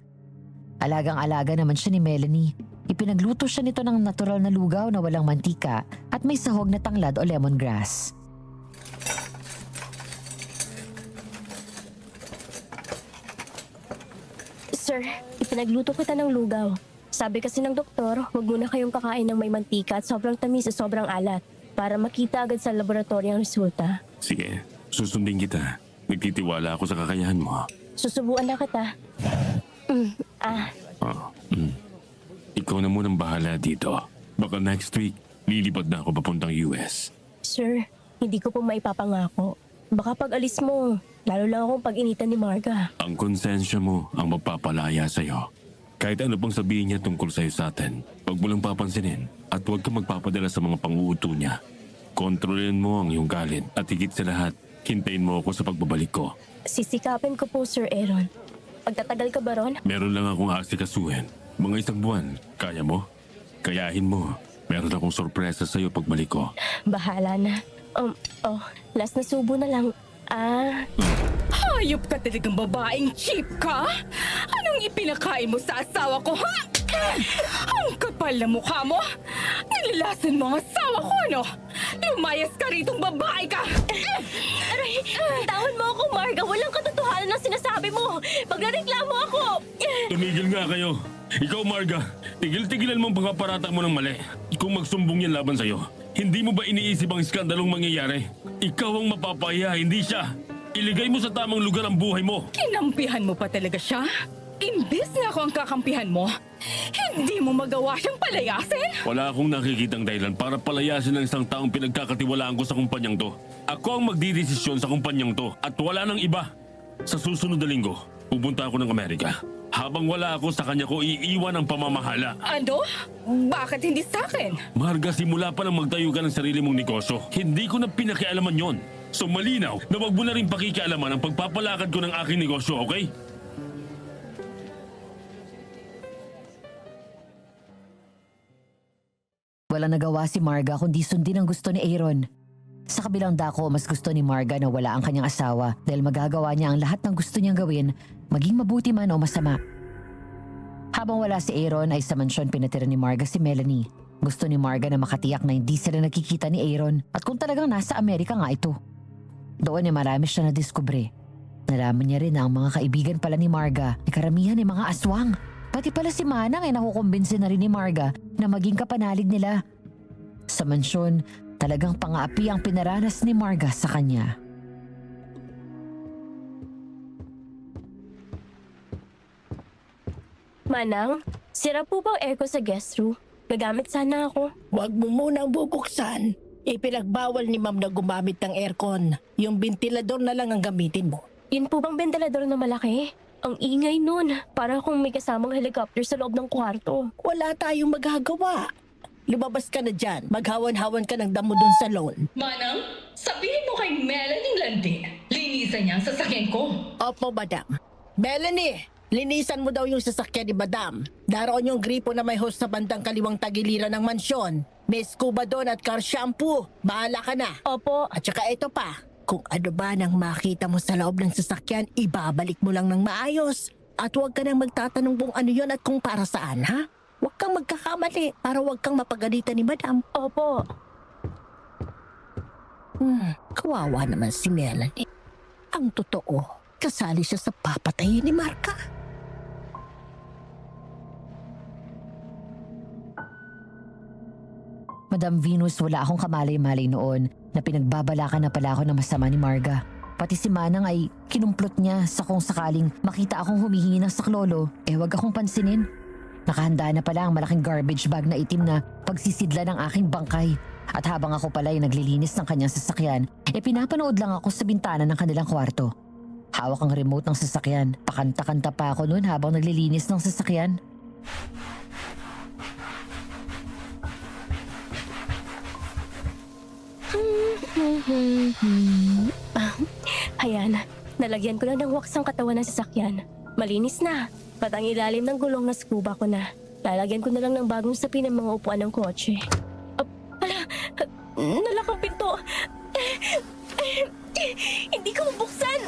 Alagang-alaga naman siya ni Melanie. Ipinagluto siya nito ng natural na lugaw na walang mantika at may sahog na tanglad o lemongrass. Sir, ipinagluto kita ng lugaw. Sabi kasi ng doktor, huwag muna kayong kakain ng may mantika at sobrang tamis at sobrang alat para makita agad sa laboratory ang resulta. Sige, susundin kita. Nagtitiwala ako sa kakayahan mo. Susubuan na kita. Ikaw na munang bahala dito. Baka next week, lilipad na ako papuntang US. Sir, hindi ko po maipapangako. Baka pag alis mo, lalo lang akong pag-initan ni Marga. Ang konsensya mo ang magpapalaya sa'yo. Kahit ano pang sabihin niya tungkol sa'yo sa atin, huwag mo lang papansinin at huwag ka magpapadala sa mga pang-uuto niya. Kontrolin mo ang iyong galit at higit sa lahat, hintayin mo ako sa pagbabalik ko. Sisikapin ko po, Sir Aaron. Pagtatagal ka ba ron? Meron lang akong asikasuhin. Mga 1 buwan, kaya mo? Kayahin mo. Meron akong sorpresa sa'yo pagbalik ko. Bahala na. Last na subo na lang. Hayop ka talagang babaeng cheap ka? Anong ipinakain mo sa asawa ko, ha? Ang kapal na mukha mo! Nilalasan mo ang asawa ko, ano? Lumayas ka ritong babae ka! Aray, bitawan mo ako, Marga. Walang katotohanan ang sinasabi mo. Magreklamo ako. Tumigil nga kayo. Ikaw, Marga, tigil-tigilan mo ang pagpaparatang mo ng mali. Kung magsumbong yan laban sa'yo, hindi mo ba iniisip ang skandalong mangyayari? Ikaw ang mapapahiya, hindi siya. Iligay mo sa tamang lugar ang buhay mo. Kinampihan mo pa talaga siya? Imbes na ako ang kakampihan mo, hindi mo magawa siyang palayasin? Wala akong nakikitang dahilan para palayasin ng isang taong pinagkakatiwalaan ko sa kumpanyang to. Ako ang magdidesisyon sa kumpanyang to at wala nang iba. Sa susunod na linggo, pupunta ako ng Amerika. Habang wala ako sa kanya ko iiwan ang pamamahala. Ano? Bakit hindi sa akin? Marga, simula pa nang magtayo ka ng sarili mong negosyo, hindi ko na pinakialaman yon. So malinaw na wag mo na rin pakikialaman ang pagpapalakad ko ng aking negosyo, okay? Wala nagawa si Marga kundi sundin ang gusto ni Aaron. Sa kabilang dako, mas gusto ni Marga na wala ang kanyang asawa dahil magagawa niya ang lahat ng gusto niyang gawin, maging mabuti man o masama. Habang wala si Aaron ay sa mansyon pinatira ni Marga si Melanie. Gusto ni Marga na makatiyak na hindi sila nakikita ni Aaron at kung talagang nasa Amerika nga ito. Doon ay marami siya nadiskubre. Nalaman niya rin na ang mga kaibigan pala ni Marga ay karamihan ay mga aswang. Pati pala si Manang ay nakukumbinsin na rin ni Marga na maging kapanalig nila. Sa mansyon, talagang pang-aapi ang pinaranas ni Marga sa kanya. Manang, sira po bang aircon sa guest room? Gagamit sana ako. Huwag mo munang bubuksan. Ipinagbawal ni ma'am na gumamit ng aircon. Yung ventilador na lang ang gamitin mo. Yun po bang ventilador na malaki? Ang ingay nun. Para kung may kasamang helicopter sa loob ng kwarto. Wala tayong magagawa. Lumabas ka na dyan. Maghawan-hawan ka ng damo dun sa lawn. Manang, sabihin mo kay Melanie Landi. Linisan niya ang sasakyan ko. Opo, madam. Melanie, linisan mo daw yung sasakyan ni madam. Daroon yung gripo na may hose sa bandang kaliwang tagiliran ng mansyon. May scuba doon at car shampoo. Bahala ka na. Opo. At saka ito pa, kung ano ba nang makita mo sa loob ng sasakyan, ibabalik mo lang ng maayos. At huwag ka nang magtatanong kung ano yon at kung para saan, ha? Huwag kang magkakamali para huwag kang mapagalitan ni madam. Opo. Kawawa naman si Melanie. Ang totoo, kasali siya sa papatayin ni Marka. Madam Venus, wala akong kamalay-malay noon na pinagbabalakan na pala ako ng masama ni Marga. Pati si Manang ay kinumplot niya sa kung sakaling makita akong humihingi ng saklolo, wag akong pansinin. Nakahanda na pala ang malaking garbage bag na itim na pagsisidla ng aking bangkay. At habang ako pala ay naglilinis ng kanyang sasakyan, pinapanood lang ako sa bintana ng kanilang kwarto. Hawak ang remote ng sasakyan. Pakanta-kanta pa ako noon habang naglilinis ng sasakyan. Ayan, nalagyan ko na ng wax ang katawan ng sasakyan. Malinis na. Patang ilalim ng gulong na scuba ko na. Lalagyan ko na lang ng bagong sapin ng mga upuan ng kotse. Hala, nalak ang pinto. Hindi ko mabuksan.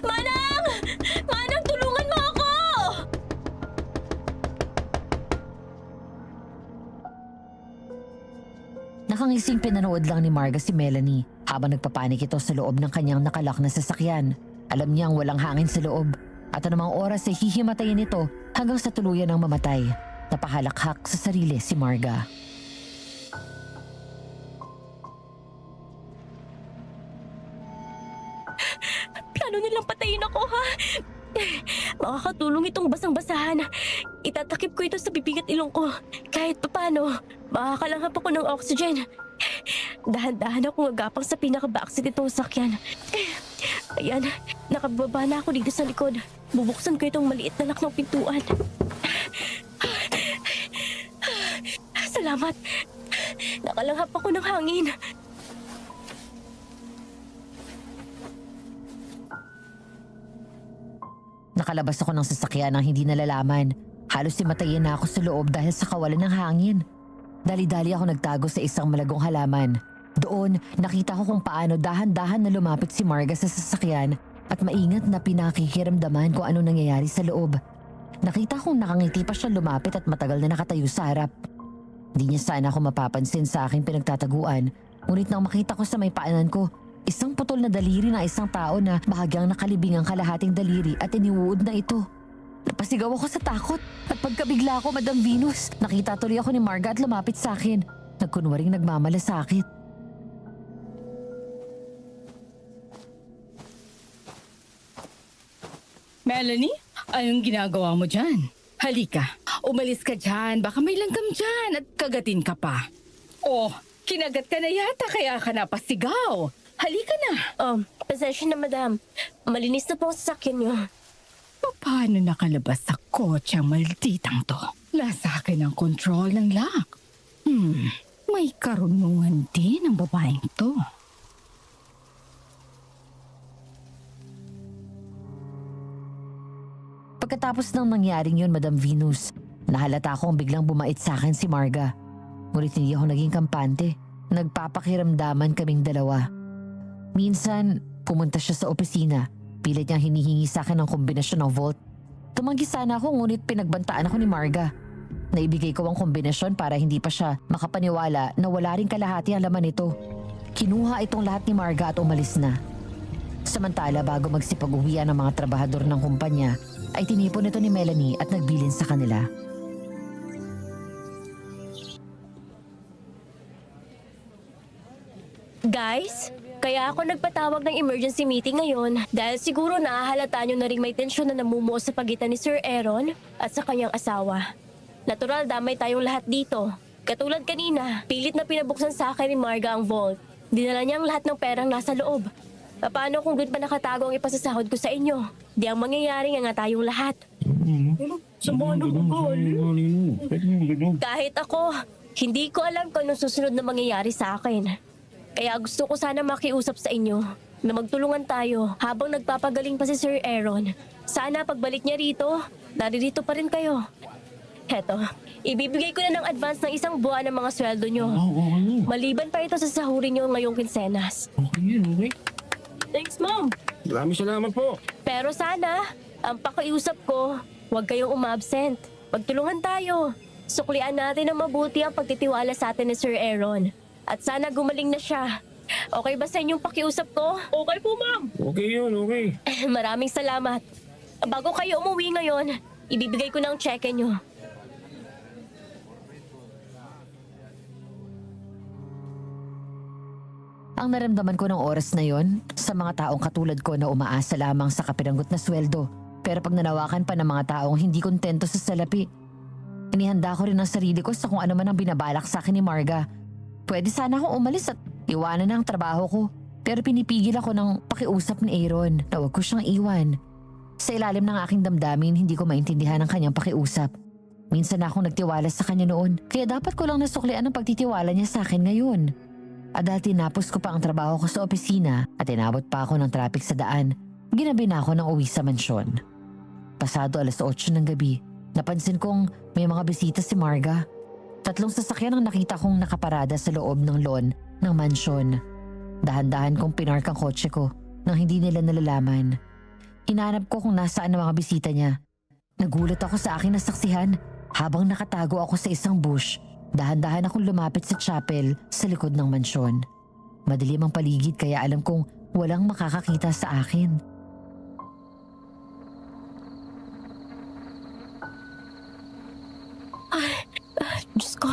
Manang! Manang, tulungan mo ako! Nakangising pinanood lang ni Marga si Melanie habang nagpapanik ito sa loob ng kanyang nakalak na sasakyan. Alam niyang walang hangin sa loob at anumang oras ay hihimatayin ito hanggang sa tuluyan ng mamatay. Napahalakhak sa sarili si Marga. Plano nilang patayin ako, ha? Makakatulong itong basang-basahan. Itatakip ko ito sa bibig at ilong ko. Kahit paano, makakalanghap ako ng oxygen. Dahan-dahan akong agapang sa pinaka-backseat itong sakyan. Ayan, nakababa na ako dito sa likod. Bubuksan ko itong maliit na lock ng pintuan. Salamat. Nakalanghap ako ng hangin. Nakalabas ako ng sasakyan nang hindi nalalaman. Halos himatayin na ako sa loob dahil sa kawalan ng hangin. Dali-dali ako nagtago sa isang malagong halaman. Doon, nakita ko kung paano dahan-dahan na lumapit si Marga sa sasakyan at maingat na pinakikiramdaman kung ano nangyayari sa loob. Nakita kong nakangiti pa siya lumapit at matagal na nakatayo sa harap. Hindi niya sana ako mapapansin sa aking pinagtataguan, ngunit nang makita ko sa may paanan ko, isang putol na daliri ng isang tao na bahagyang nakalibing ang kalahating daliri at iniuod na ito. Napasigaw ako sa takot at pagkabigla ko, Madam Venus, nakita tuloy ako ni Marga at lumapit sa akin. Nagkunwaring nagmamalasakit. Melanie, anong ginagawa mo dyan? Halika, umalis ka dyan. Baka may langgam dyan at kagatin ka pa. Oh, kinagat ka na yata kaya ka napasigaw. Halika na. Pasensya na, madam. Malinis na po ang sasakyan niyo. Paano nakalabas sa kotse ang malditang to? Nasa akin ang control ng lock. May karunungan din ang babaeng to. Pagkatapos ng nangyaring yun, Madam Venus, nahalata akong biglang bumait sa akin si Marga. Ngunit hindi ako naging kampante. Nagpapakiramdaman kaming dalawa. Minsan, pumunta siya sa opisina. Pilit niyang hinihingi sa akin ang kombinasyon ng vault. Tumanggi sana ako ngunit pinagbantaan ako ni Marga. Naibigay ko ang kombinasyon para hindi pa siya makapaniwala na wala ring kalahati ang laman nito. Kinuha itong lahat ni Marga at umalis na. Samantala bago magsipag-uwian ng mga trabahador ng kumpanya, ay tinipon ito ni Melanie at nagbilin sa kanila. Guys, kaya ako nagpatawag ng emergency meeting ngayon dahil siguro nahahalata nyo na rin may tensyon na namumuo sa pagitan ni Sir Aaron at sa kanyang asawa. Natural, damay tayong lahat dito. Katulad kanina, pilit na pinabuksan sa akin ni Marga ang vault. Dinala niya ang lahat ng perang nasa loob. Paano kung doon pa nakatago ang ipasasahod ko sa inyo? Di ang mangyayari nga tayong lahat. Kahit ako, hindi ko alam kung anong susunod na mangyayari sa akin. Kaya gusto ko sana makiusap sa inyo na magtulungan tayo habang nagpapagaling pa si Sir Aaron. Sana pagbalik niya rito, naririto pa rin kayo. Heto, ibibigay ko na ng advance ng 1 buwan ng mga sweldo nyo. Maliban pa ito sa sahurin nyo ngayong kinsenas. Okay. Thanks, Mom! Maraming salamat po. Pero sana, ang pakiusap ko, huwag kayong umabsent. Pagtulungan tayo. Suklian natin ang mabuti ang pagtitiwala sa atin ni Sir Aaron. At sana gumaling na siya. Okay ba sa inyong pakiusap ko? Okay po, Ma'am. Okay yun, okay. Maraming salamat. Bago kayo umuwi ngayon, ibibigay ko na ang cheque nyo. Ang naramdaman ko ng oras na yon sa mga taong katulad ko na umaasa lamang sa kapiranggot na sweldo. Pero pag nanawakan pa ng mga taong hindi kontento sa salapi, inihanda ko rin ang sarili ko sa kung ano man ang binabalak sa akin ni Marga. Pwede sana akong umalis at iwanan na ang trabaho ko. Pero pinipigil ako ng pakiusap ni Aaron na huwag ko siyang iwan. Sa ilalim ng aking damdamin, hindi ko maintindihan ang kanyang pakiusap. Minsan na akong nagtiwala sa kanya noon, kaya dapat ko lang nasuklian ang pagtitiwala niya sa akin ngayon. At dahil tinapos ko pa ang trabaho ko sa opisina at inabot pa ako ng traffic sa daan, ginabi na ako ng uwi sa mansyon. Pasado 8:00 ng gabi, napansin kong may mga bisita si Marga. 3 sasakyan ang nakita kong nakaparada sa loob ng lawn ng mansyon. Dahan-dahan kong pinark ang kotse ko nang hindi nila nalalaman. Hinanap ko kung nasaan ang mga bisita niya. Nagulat ako sa aking nasaksihan habang nakatago ako sa isang bush. Dahan-dahan akong lumapit sa chapel sa likod ng mansyon. Madilim ang paligid kaya alam kong walang makakakita sa akin. Diyos ko,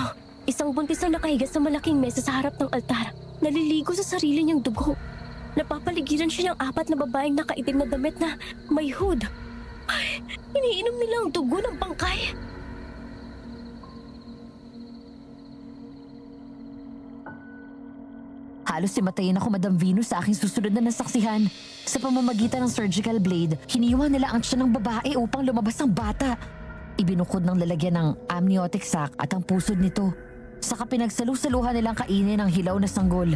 isang buntis ang nakahiga sa malaking mesa sa harap ng altar. Naliligo sa sarili niyang dugo. Napapaligiran siya ng 4 na babaeng nakaitim na damit na may hood. Ay, iniinom nila ang dugo ng bangkay. Halos simatayin ako, Madam Venus, sa aking susunod na nasaksihan. Sa pamamagitan ng surgical blade, hiniwa nila ang tiyan ng babae upang lumabas ang bata. Ibinukod ng lalagyan ng amniotic sac at ang pusod nito. Saka pinagsalu-saluhan nilang kainin ang hilaw na sanggol.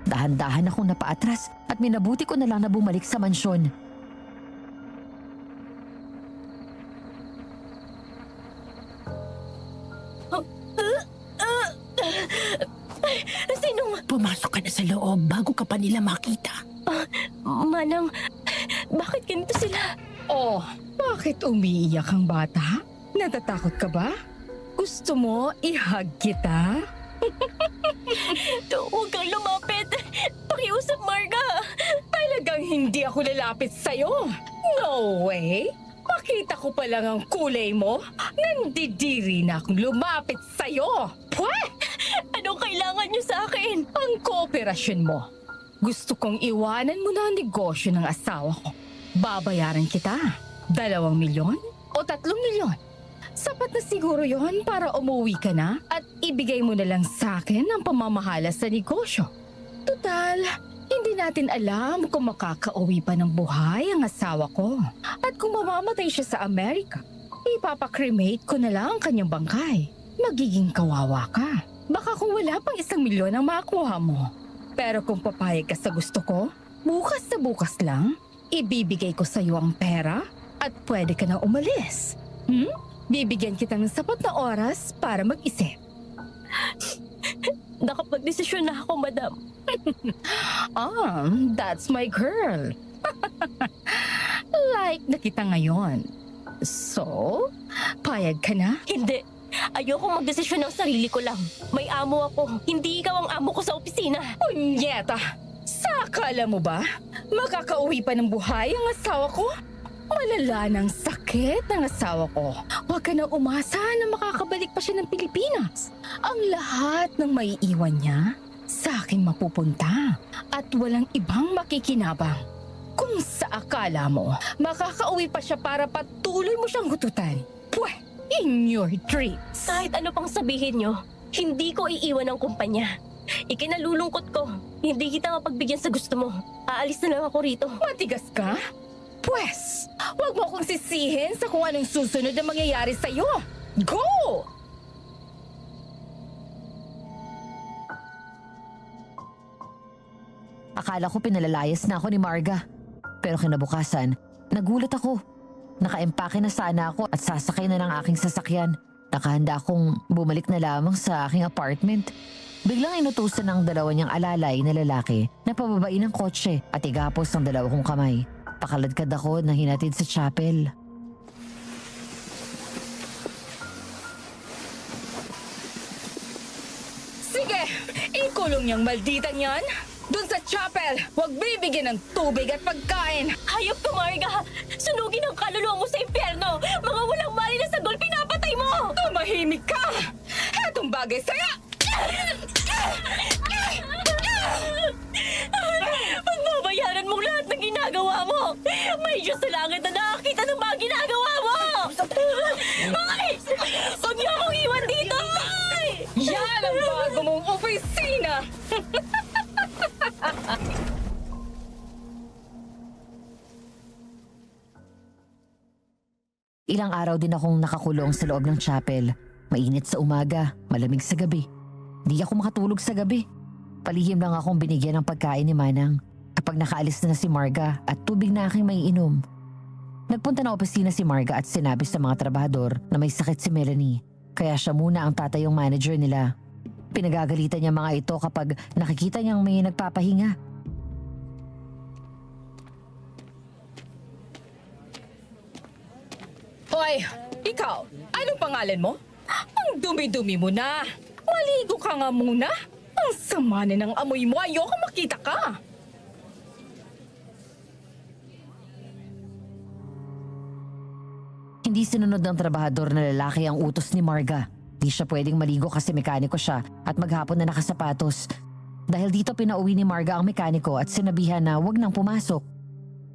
Dahan-dahan akong napaatras at minabuti ko na lang na bumalik sa mansyon. Sinong... Pumasok ka na sa loob bago ka pa nila makita. Manang, bakit ganito sila? Oh, bakit umiiyak ang bata? Natatakot ka ba? Gusto mo ihag kita? Huwag kang lumapit. Pakiusap, Marga. Talagang hindi ako lalapit sa'yo. No way! Makita ko pa lang ang kulay mo. Nandidiri na akong lumapit sa'yo. Pweh! Anong kailangan niyo sa akin? Ang kooperasyon mo. Gusto kong iwanan mo na ang negosyo ng asawa ko. Babayaran kita. 2 milyon o 3 milyon. Sapat na siguro yon para umuwi ka na at ibigay mo na lang sa akin ang pamamahala sa negosyo. Tutal, hindi natin alam kung makakauwi pa ng buhay ang asawa ko. At kung mamamatay siya sa Amerika, ipapakremate ko na lang ang kanyang bangkay. Magiging kawawa ka. Baka kung wala pang 1 milyon ang makuha mo. Pero kung papayag ka sa gusto ko, bukas na bukas lang, ibibigay ko sa iyo ang pera at pwede ka na umalis. Bibigyan kita ng sapat na oras para mag-isip. Nakapag-desisyon na ako, madam. That's my girl. Like na kita ngayon. So, payag ka na? Hindi. Ayoko magdesisyon ng sarili ko lang. May amo ako. Hindi ikaw ang amo ko sa opisina. Punyeta! Sa akala mo ba? Makakauwi pa ng buhay ang asawa ko? Malala ng sakit ng asawa ko. Huwag ka na umasa na makakabalik pa siya ng Pilipinas. Ang lahat ng maiiwan niya, sa akin mapupunta. At walang ibang makikinabang. Kung sa akala mo, makakauwi pa siya para patuloy mo siyang gututan. Pweh, in your dreams. Kahit ano pang sabihin nyo, Hindi ko iiwan ang kumpanya. Ikinalulungkot ko. Hindi kita mapagbigyan sa gusto mo. Aalis na lang ako rito. Matigas ka? Pwes, huwag mo akong sisihin sa kung anong susunod na mangyayari sa'yo. Go! Akala ko pinalalayas na ako ni Marga. Pero kinabukasan, nagulat ako. Nakaempake na sana ako at sasakay na ng aking sasakyan. Nakahanda akong bumalik na lamang sa aking apartment. Biglang inutusan ng dalawa niyang alalay na lalaki na pababain ng kotse at igapos ang dalawa kong kamay. Pakaladkad ako na hinatid sa chapel. Sige, ikulong niyang malditan yan. Doon sa chapel, huwag bibigyan ng tubig at pagkain. Hayop ka, Marga! Sunugin ang kaluluwa mo sa impyerno! Mga walang mali na sagol, pinapatay mo! Tumahimik ka! Etong bagay sa'yo! Pagbabayaran mong lahat ng ginagawa mo! May Diyos sa langit na nakakita ng mga ginagawa mo! Ay! Huwag niyo akong iwan dito! Ay! Yan ang bago mong opisina! Ilang araw din akong nakakulong sa loob ng chapel. Mainit sa umaga, malamig sa gabi. Di ako makatulog sa gabi. Palihim lang akong binigyan ng pagkain ni Manang kapag nakaalis na si Marga at tubig na aking maiinom. Nagpunta na opisina si Marga at sinabi sa mga trabahador na may sakit si Melanie. Kaya siya muna ang tatayong manager nila. Pinagagalitan niya mga ito kapag nakikita niyang may nagpapahinga. Hoy, ikaw, anong pangalan mo? Ang dumi-dumi mo na. Maligo ka nga muna. Ang sama na ng amoy mo. Ayoko makita ka. Hindi sinunod ng trabahador na lalaki ang utos ni Marga. Di siya pwedeng maligo kasi mekaniko siya at maghapon na nakasapatos. Dahil dito pinauwi ni Marga ang mekaniko at sinabihan na wag nang pumasok.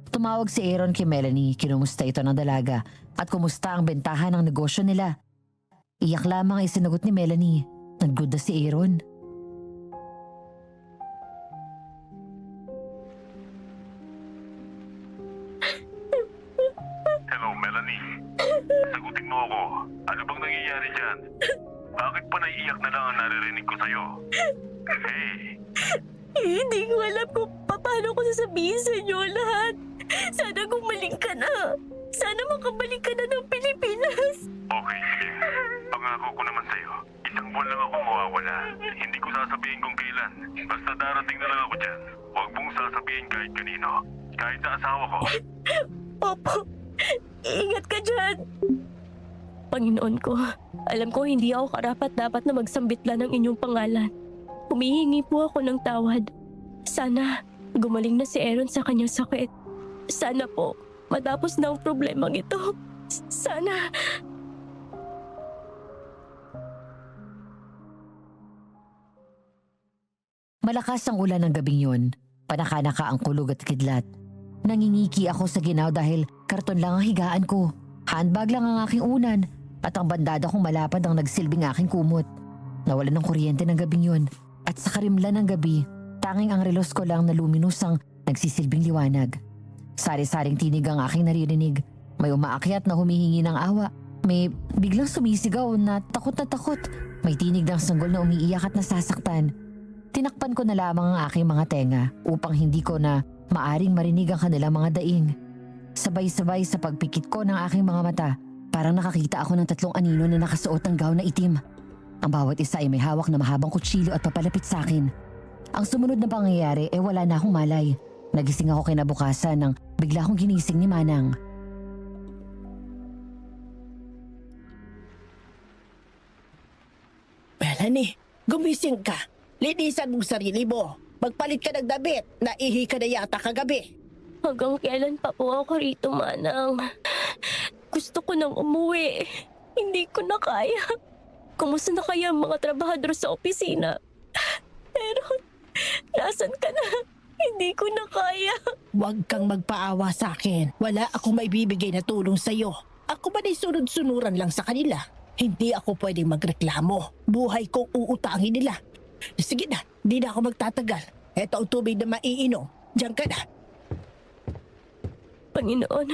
Tumawag si Aaron kay Melanie, kinumusta ito ng dalaga at kumusta ang bentahan ng negosyo nila. Iyak lamang ay sinagot ni Melanie. Nag-good na si Aaron. Hello, Melanie. Sagutin mo ako. Ano bang nangyayari dyan? Bakit pa naiiyak na lang ang naririnig ko sa'yo? Hey! Hindi ko alam kung paano ko sasabihin sa inyo lahat. Sana gumaling ka na. Sana makabalik ka na ng Pilipinas. Okay, sige. Pangako ko naman sa'yo. Isang buwan lang ako mawawala. Hindi ko sasabihin kung kailan. Basta darating na lang ako dyan. Huwag mong sasabihin kahit kanino. Kahit sa asawa ko. Opo, ingat ka dyan. Panginoon ko, alam ko hindi ako karapat-dapat na magsambitla ng inyong pangalan. Humihingi po ako ng tawad. Sana gumaling na si Aaron sa kanyang sakit. Sana po matapos na ang problemang ito. Sana. Malakas ang ulan ng gabing yun. Panakanaka ang kulog at kidlat. Nangingiki ako sa ginaw dahil karton lang ang higaan ko. Handbag lang ang aking unan at ang bandada kong malapad ang nagsilbing aking kumot. Nawalan ng kuryente ng gabing yun at sa karimlan ng gabi, tanging ang relos ko lang na luminous ang nagsisilbing liwanag. Sari-saring tinig ang aking naririnig. May umaakyat na humihingi ng awa. May biglang sumisigaw na takot na takot. May tinig ng sanggol na umiiyak at nasasaktan. Tinakpan ko na lamang ang aking mga tenga upang hindi ko na maaring marinig ang kanilang mga daing. Sabay-sabay sa pagpikit ko ng aking mga mata, parang nakakita ako ng 3 anino na nakasuot ng gown na itim. Ang bawat isa ay may hawak na mahabang kutsilyo at papalapit sa akin. Ang sumunod na pangyayari ay wala na akong malay. Nagising ako kinabukasan nang bigla akong ginising ni Manang. Melanie, gumising ka. Linisan mong sarili mo. Magpalit ka ng damit. Naihi ka na yata kagabi. Hanggang kailan pa po ako rito, Manang? Gusto ko nang umuwi. Hindi ko na kaya. Kumusta na kaya ang mga trabahador sa opisina? Pero, nasan ka na? Hindi ko na kaya. Huwag kang magpaawa sa akin. Wala akong maibibigay na tulong sa'yo. Ako ba sunod-sunuran lang sa kanila? Hindi ako pwedeng magreklamo. Buhay kong uutangin nila. Sige na, di na ako magtatagal. Eto ang tubig na maiinom. Diyan ka na. Panginoon,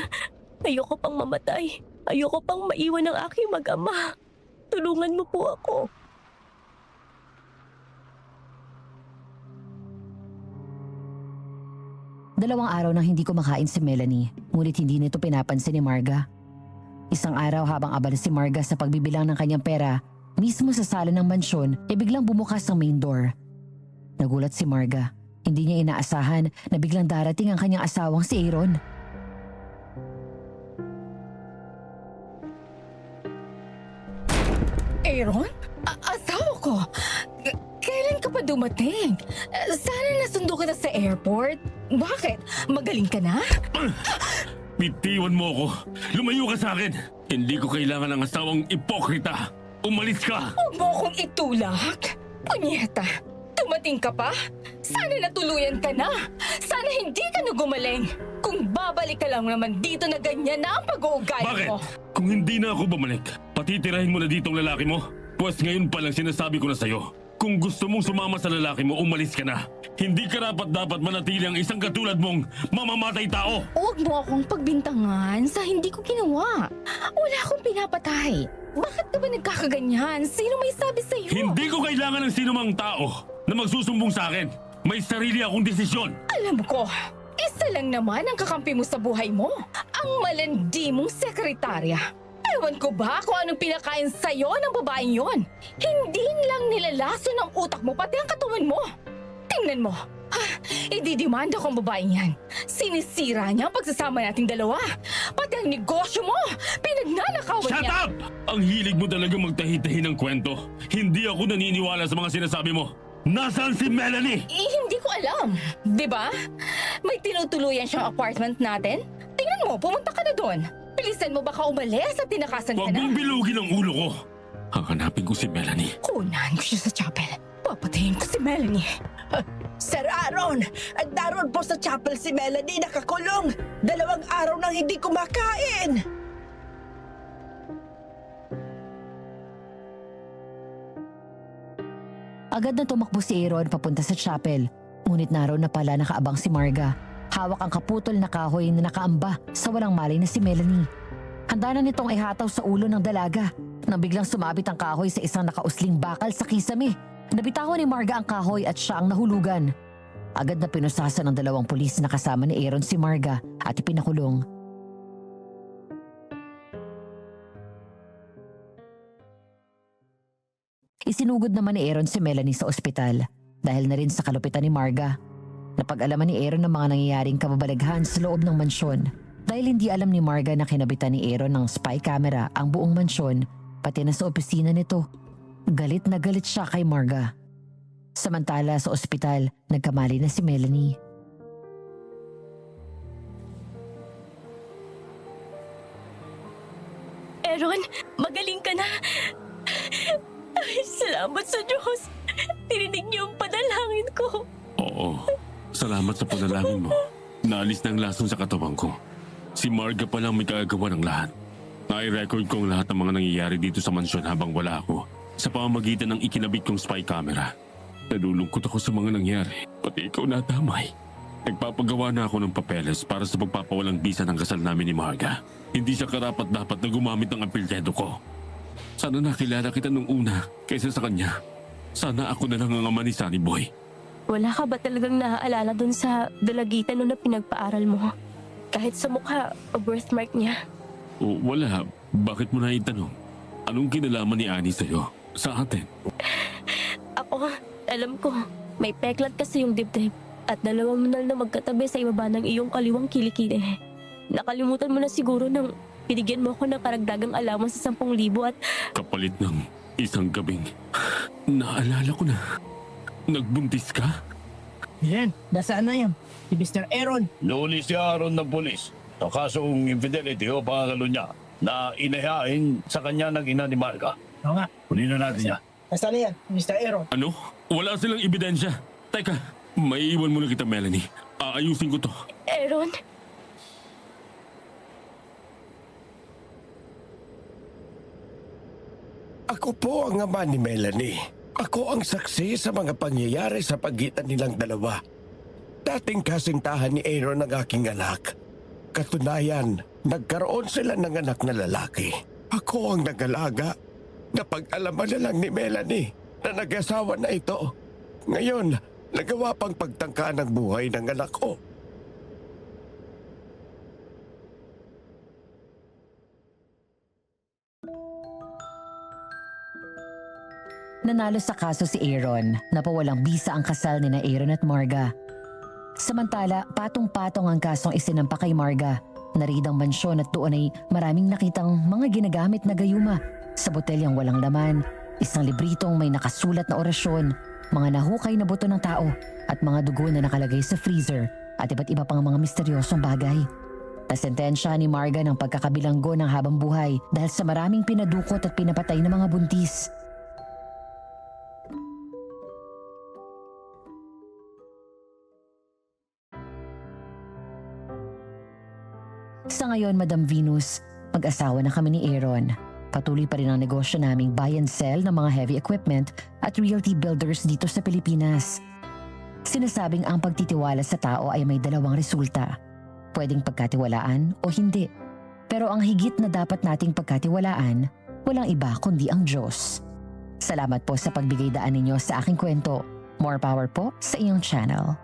ayoko pang mamatay. Ayoko pang maiwan ng aking mag-ama. Tulungan mo po ako. Dalawang araw nang hindi kumakain si Melanie, ngunit hindi nito pinapansin ni Marga. Isang araw habang abala si Marga sa pagbibilang ng kanyang pera, mismo sa sala ng mansyon ay biglang bumukas ang main door. Nagulat si Marga. Hindi niya inaasahan na biglang darating ang kanyang asawang si Aaron. Aaron? Asawa ko? Kailan ka pa dumating? Sana nasundo kita sa airport. Bakit? Magaling ka na? Bitiwan mo ako. Lumayo ka sa akin. Hindi ko kailangan ng asawang ipokrita. Umalis ka! Huwag mo akong itulak. Punyeta, dumating ka pa? Sana natuluyan ka na. Sana hindi ka na gumaling. Kung babalik ka lang naman dito na ganyan na ang pag-uugali Bakit? mo. Kung hindi na ako bumalik, patitirahin mo na dito ang lalaki mo? Pues ngayon pa lang sinasabi ko na sa'yo. Kung gusto mong sumama sa lalaki mo, umalis ka na. Hindi ka dapat manatili ang isang katulad mong mamamatay tao. Huwag mo akong pagbintangan sa hindi ko ginawa. Wala akong pinapatay. Bakit ka ba nagkakaganyan? Sino may sabi sa'yo? Hindi ko kailangan ng sinumang tao na magsusumbong sa akin. May sarili akong desisyon. Alam ko, isa lang naman ang kakampi mo sa buhay mo. Ang malandi mong sekretarya. Ewan ko ba kung anong pinakain sa'yo ng babaeng yon? Hindi lang nilalaso ng utak mo pati ang katawan mo. Tingnan mo. Ididimanda ko ang babaeng yan. Sinisira niya ang pagsasama nating dalawa. Pati ang negosyo mo, pinagnanakawan Shut niya. up! Ang hilig mo talaga magtahi-tahi ng kwento. Hindi ako naniniwala sa mga sinasabi mo. Nasaan si Melanie? Hindi ko alam. Di ba? May tinutuluyan siyang apartment natin. Tingnan mo, pumunta ka na doon. Bilisan mo baka umalis at tinakasan ka Huwag na. mong bilugin ang ulo ko. Hahanapin ko si Melanie. Kunan ko siya sa chapel. Papatayin ko si Melanie. Sir Aaron, daron po sa chapel si Melanie nakakulong. 2 araw nang hindi kumakain. Agad na tumakbo si Aaron papunta sa chapel, ngunit naroon na pala nakaabang si Marga. Hawak ang kaputol na kahoy na nakaamba sa walang malay na si Melanie. Handa na nitong ihataw sa ulo ng dalaga nang biglang sumabit ang kahoy sa isang nakausling bakal sa kisame. Nabitawan ni Marga ang kahoy at siya ang nahulugan. Agad na pinusasan ng 2 pulis na kasama ni Aaron si Marga at ipinakulong. Isinugod naman ni Aaron si Melanie sa ospital dahil na rin sa kalupitan ni Marga. Napag-alaman ni Aaron ng mga nangyayaring kababalaghan sa loob ng mansyon dahil hindi alam ni Marga na kinabitan ni Aaron ng spy camera ang buong mansyon pati na sa opisina nito. Galit na galit siya kay Marga. Samantala sa ospital, nagkamali na si Melanie. Aaron, magaling ka na. Ay, salamat sa Diyos. Tininig niyo ang panalangin ko. Oo. Salamat sa panalangin mo. Naalis na ang lason sa katawan ko. Si Marga pa lang may kagagawa ng lahat. Nai-record ko ang lahat ng mga nangyayari dito sa mansyon habang wala ako sa pamamagitan ng ikinabit kong spy camera. Nalulungkot ako sa mga nangyari. Pati ikaw nadamay. Nagpapagawa na ako ng papeles para sa pagpapawalang bisa ng kasal namin ni Marga. Hindi siya karapat-dapat na gumamit ng apelyido ko. Sana nakilala kita nung una kaysa sa kanya. Sana ako na lang ang ama ni Sunny Boy. Wala ka ba talagang naaalala dun sa dalagitan nung na pinagpaaral mo? Kahit sa mukha o birthmark niya. O wala. Bakit mo na itanong? Anong kinalaman ni Annie sa'yo? Sa atin? Ako, alam ko, may peklat kasi yung dibdib. At 2 munal na magkatabi sa ibaba ng iyong kaliwang kilikili. Nakalimutan mo na siguro nang binigyan mo ako ng karagdagang alaman sa 10,000 at... Kapalit ng isang gabing. Naalala ko na. Nagbuntis ka? Yan, nasaan na yan? Si Mr. Aaron. Nuli si Aaron ng pulis sa kasong infidelity o pangakalo niya na inahain sa kanya ng ina ni Marga. Oo nga. Kunin na natin niya. Nasaan na yan, Mr. Aaron? Ano? Wala silang ebidensya. Teka, may iwan muna kita, Melanie. Aayusin ko to. Aaron, Ako po ang ama ni Melanie. Ako ang saksi sa mga pangyayari sa pagitan nilang dalawa. Dating kasintahan ni Aaron ang aking anak. Katunayan, nagkaroon sila ng anak na lalaki. Ako ang nag-alaga. Napag-alaman na lang ni Melanie na nag-asawa na ito. Ngayon, nagawa pang pagtangka ng buhay ng anak ko. Nanalo sa kaso si Aaron, napawalang bisa ang kasal ni na Aaron at Marga. Samantala, patong-patong ang kasong isinampa kay Marga. Naridang mansyon at doon ay maraming nakitang mga ginagamit na gayuma sa botelyang walang laman, isang libritong may nakasulat na orasyon, mga nahukay na buto ng tao at mga dugo na nakalagay sa freezer at iba't iba pang mga misteryosong bagay. Nasentensya ni Marga ng pagkakabilanggo ng habang buhay dahil sa maraming pinadukot at pinapatay na mga buntis. Sa ngayon, Madam Venus, mag-asawa na kami ni Aaron. Patuloy pa rin ang negosyo naming buy and sell ng mga heavy equipment at realty builders dito sa Pilipinas. Sinasabing ang pagtitiwala sa tao ay may dalawang resulta. Pwedeng pagkatiwalaan o hindi. Pero ang higit na dapat nating pagkatiwalaan, walang iba kundi ang Diyos. Salamat po sa pagbigay daan ninyo sa aking kwento. More power po sa iyong channel.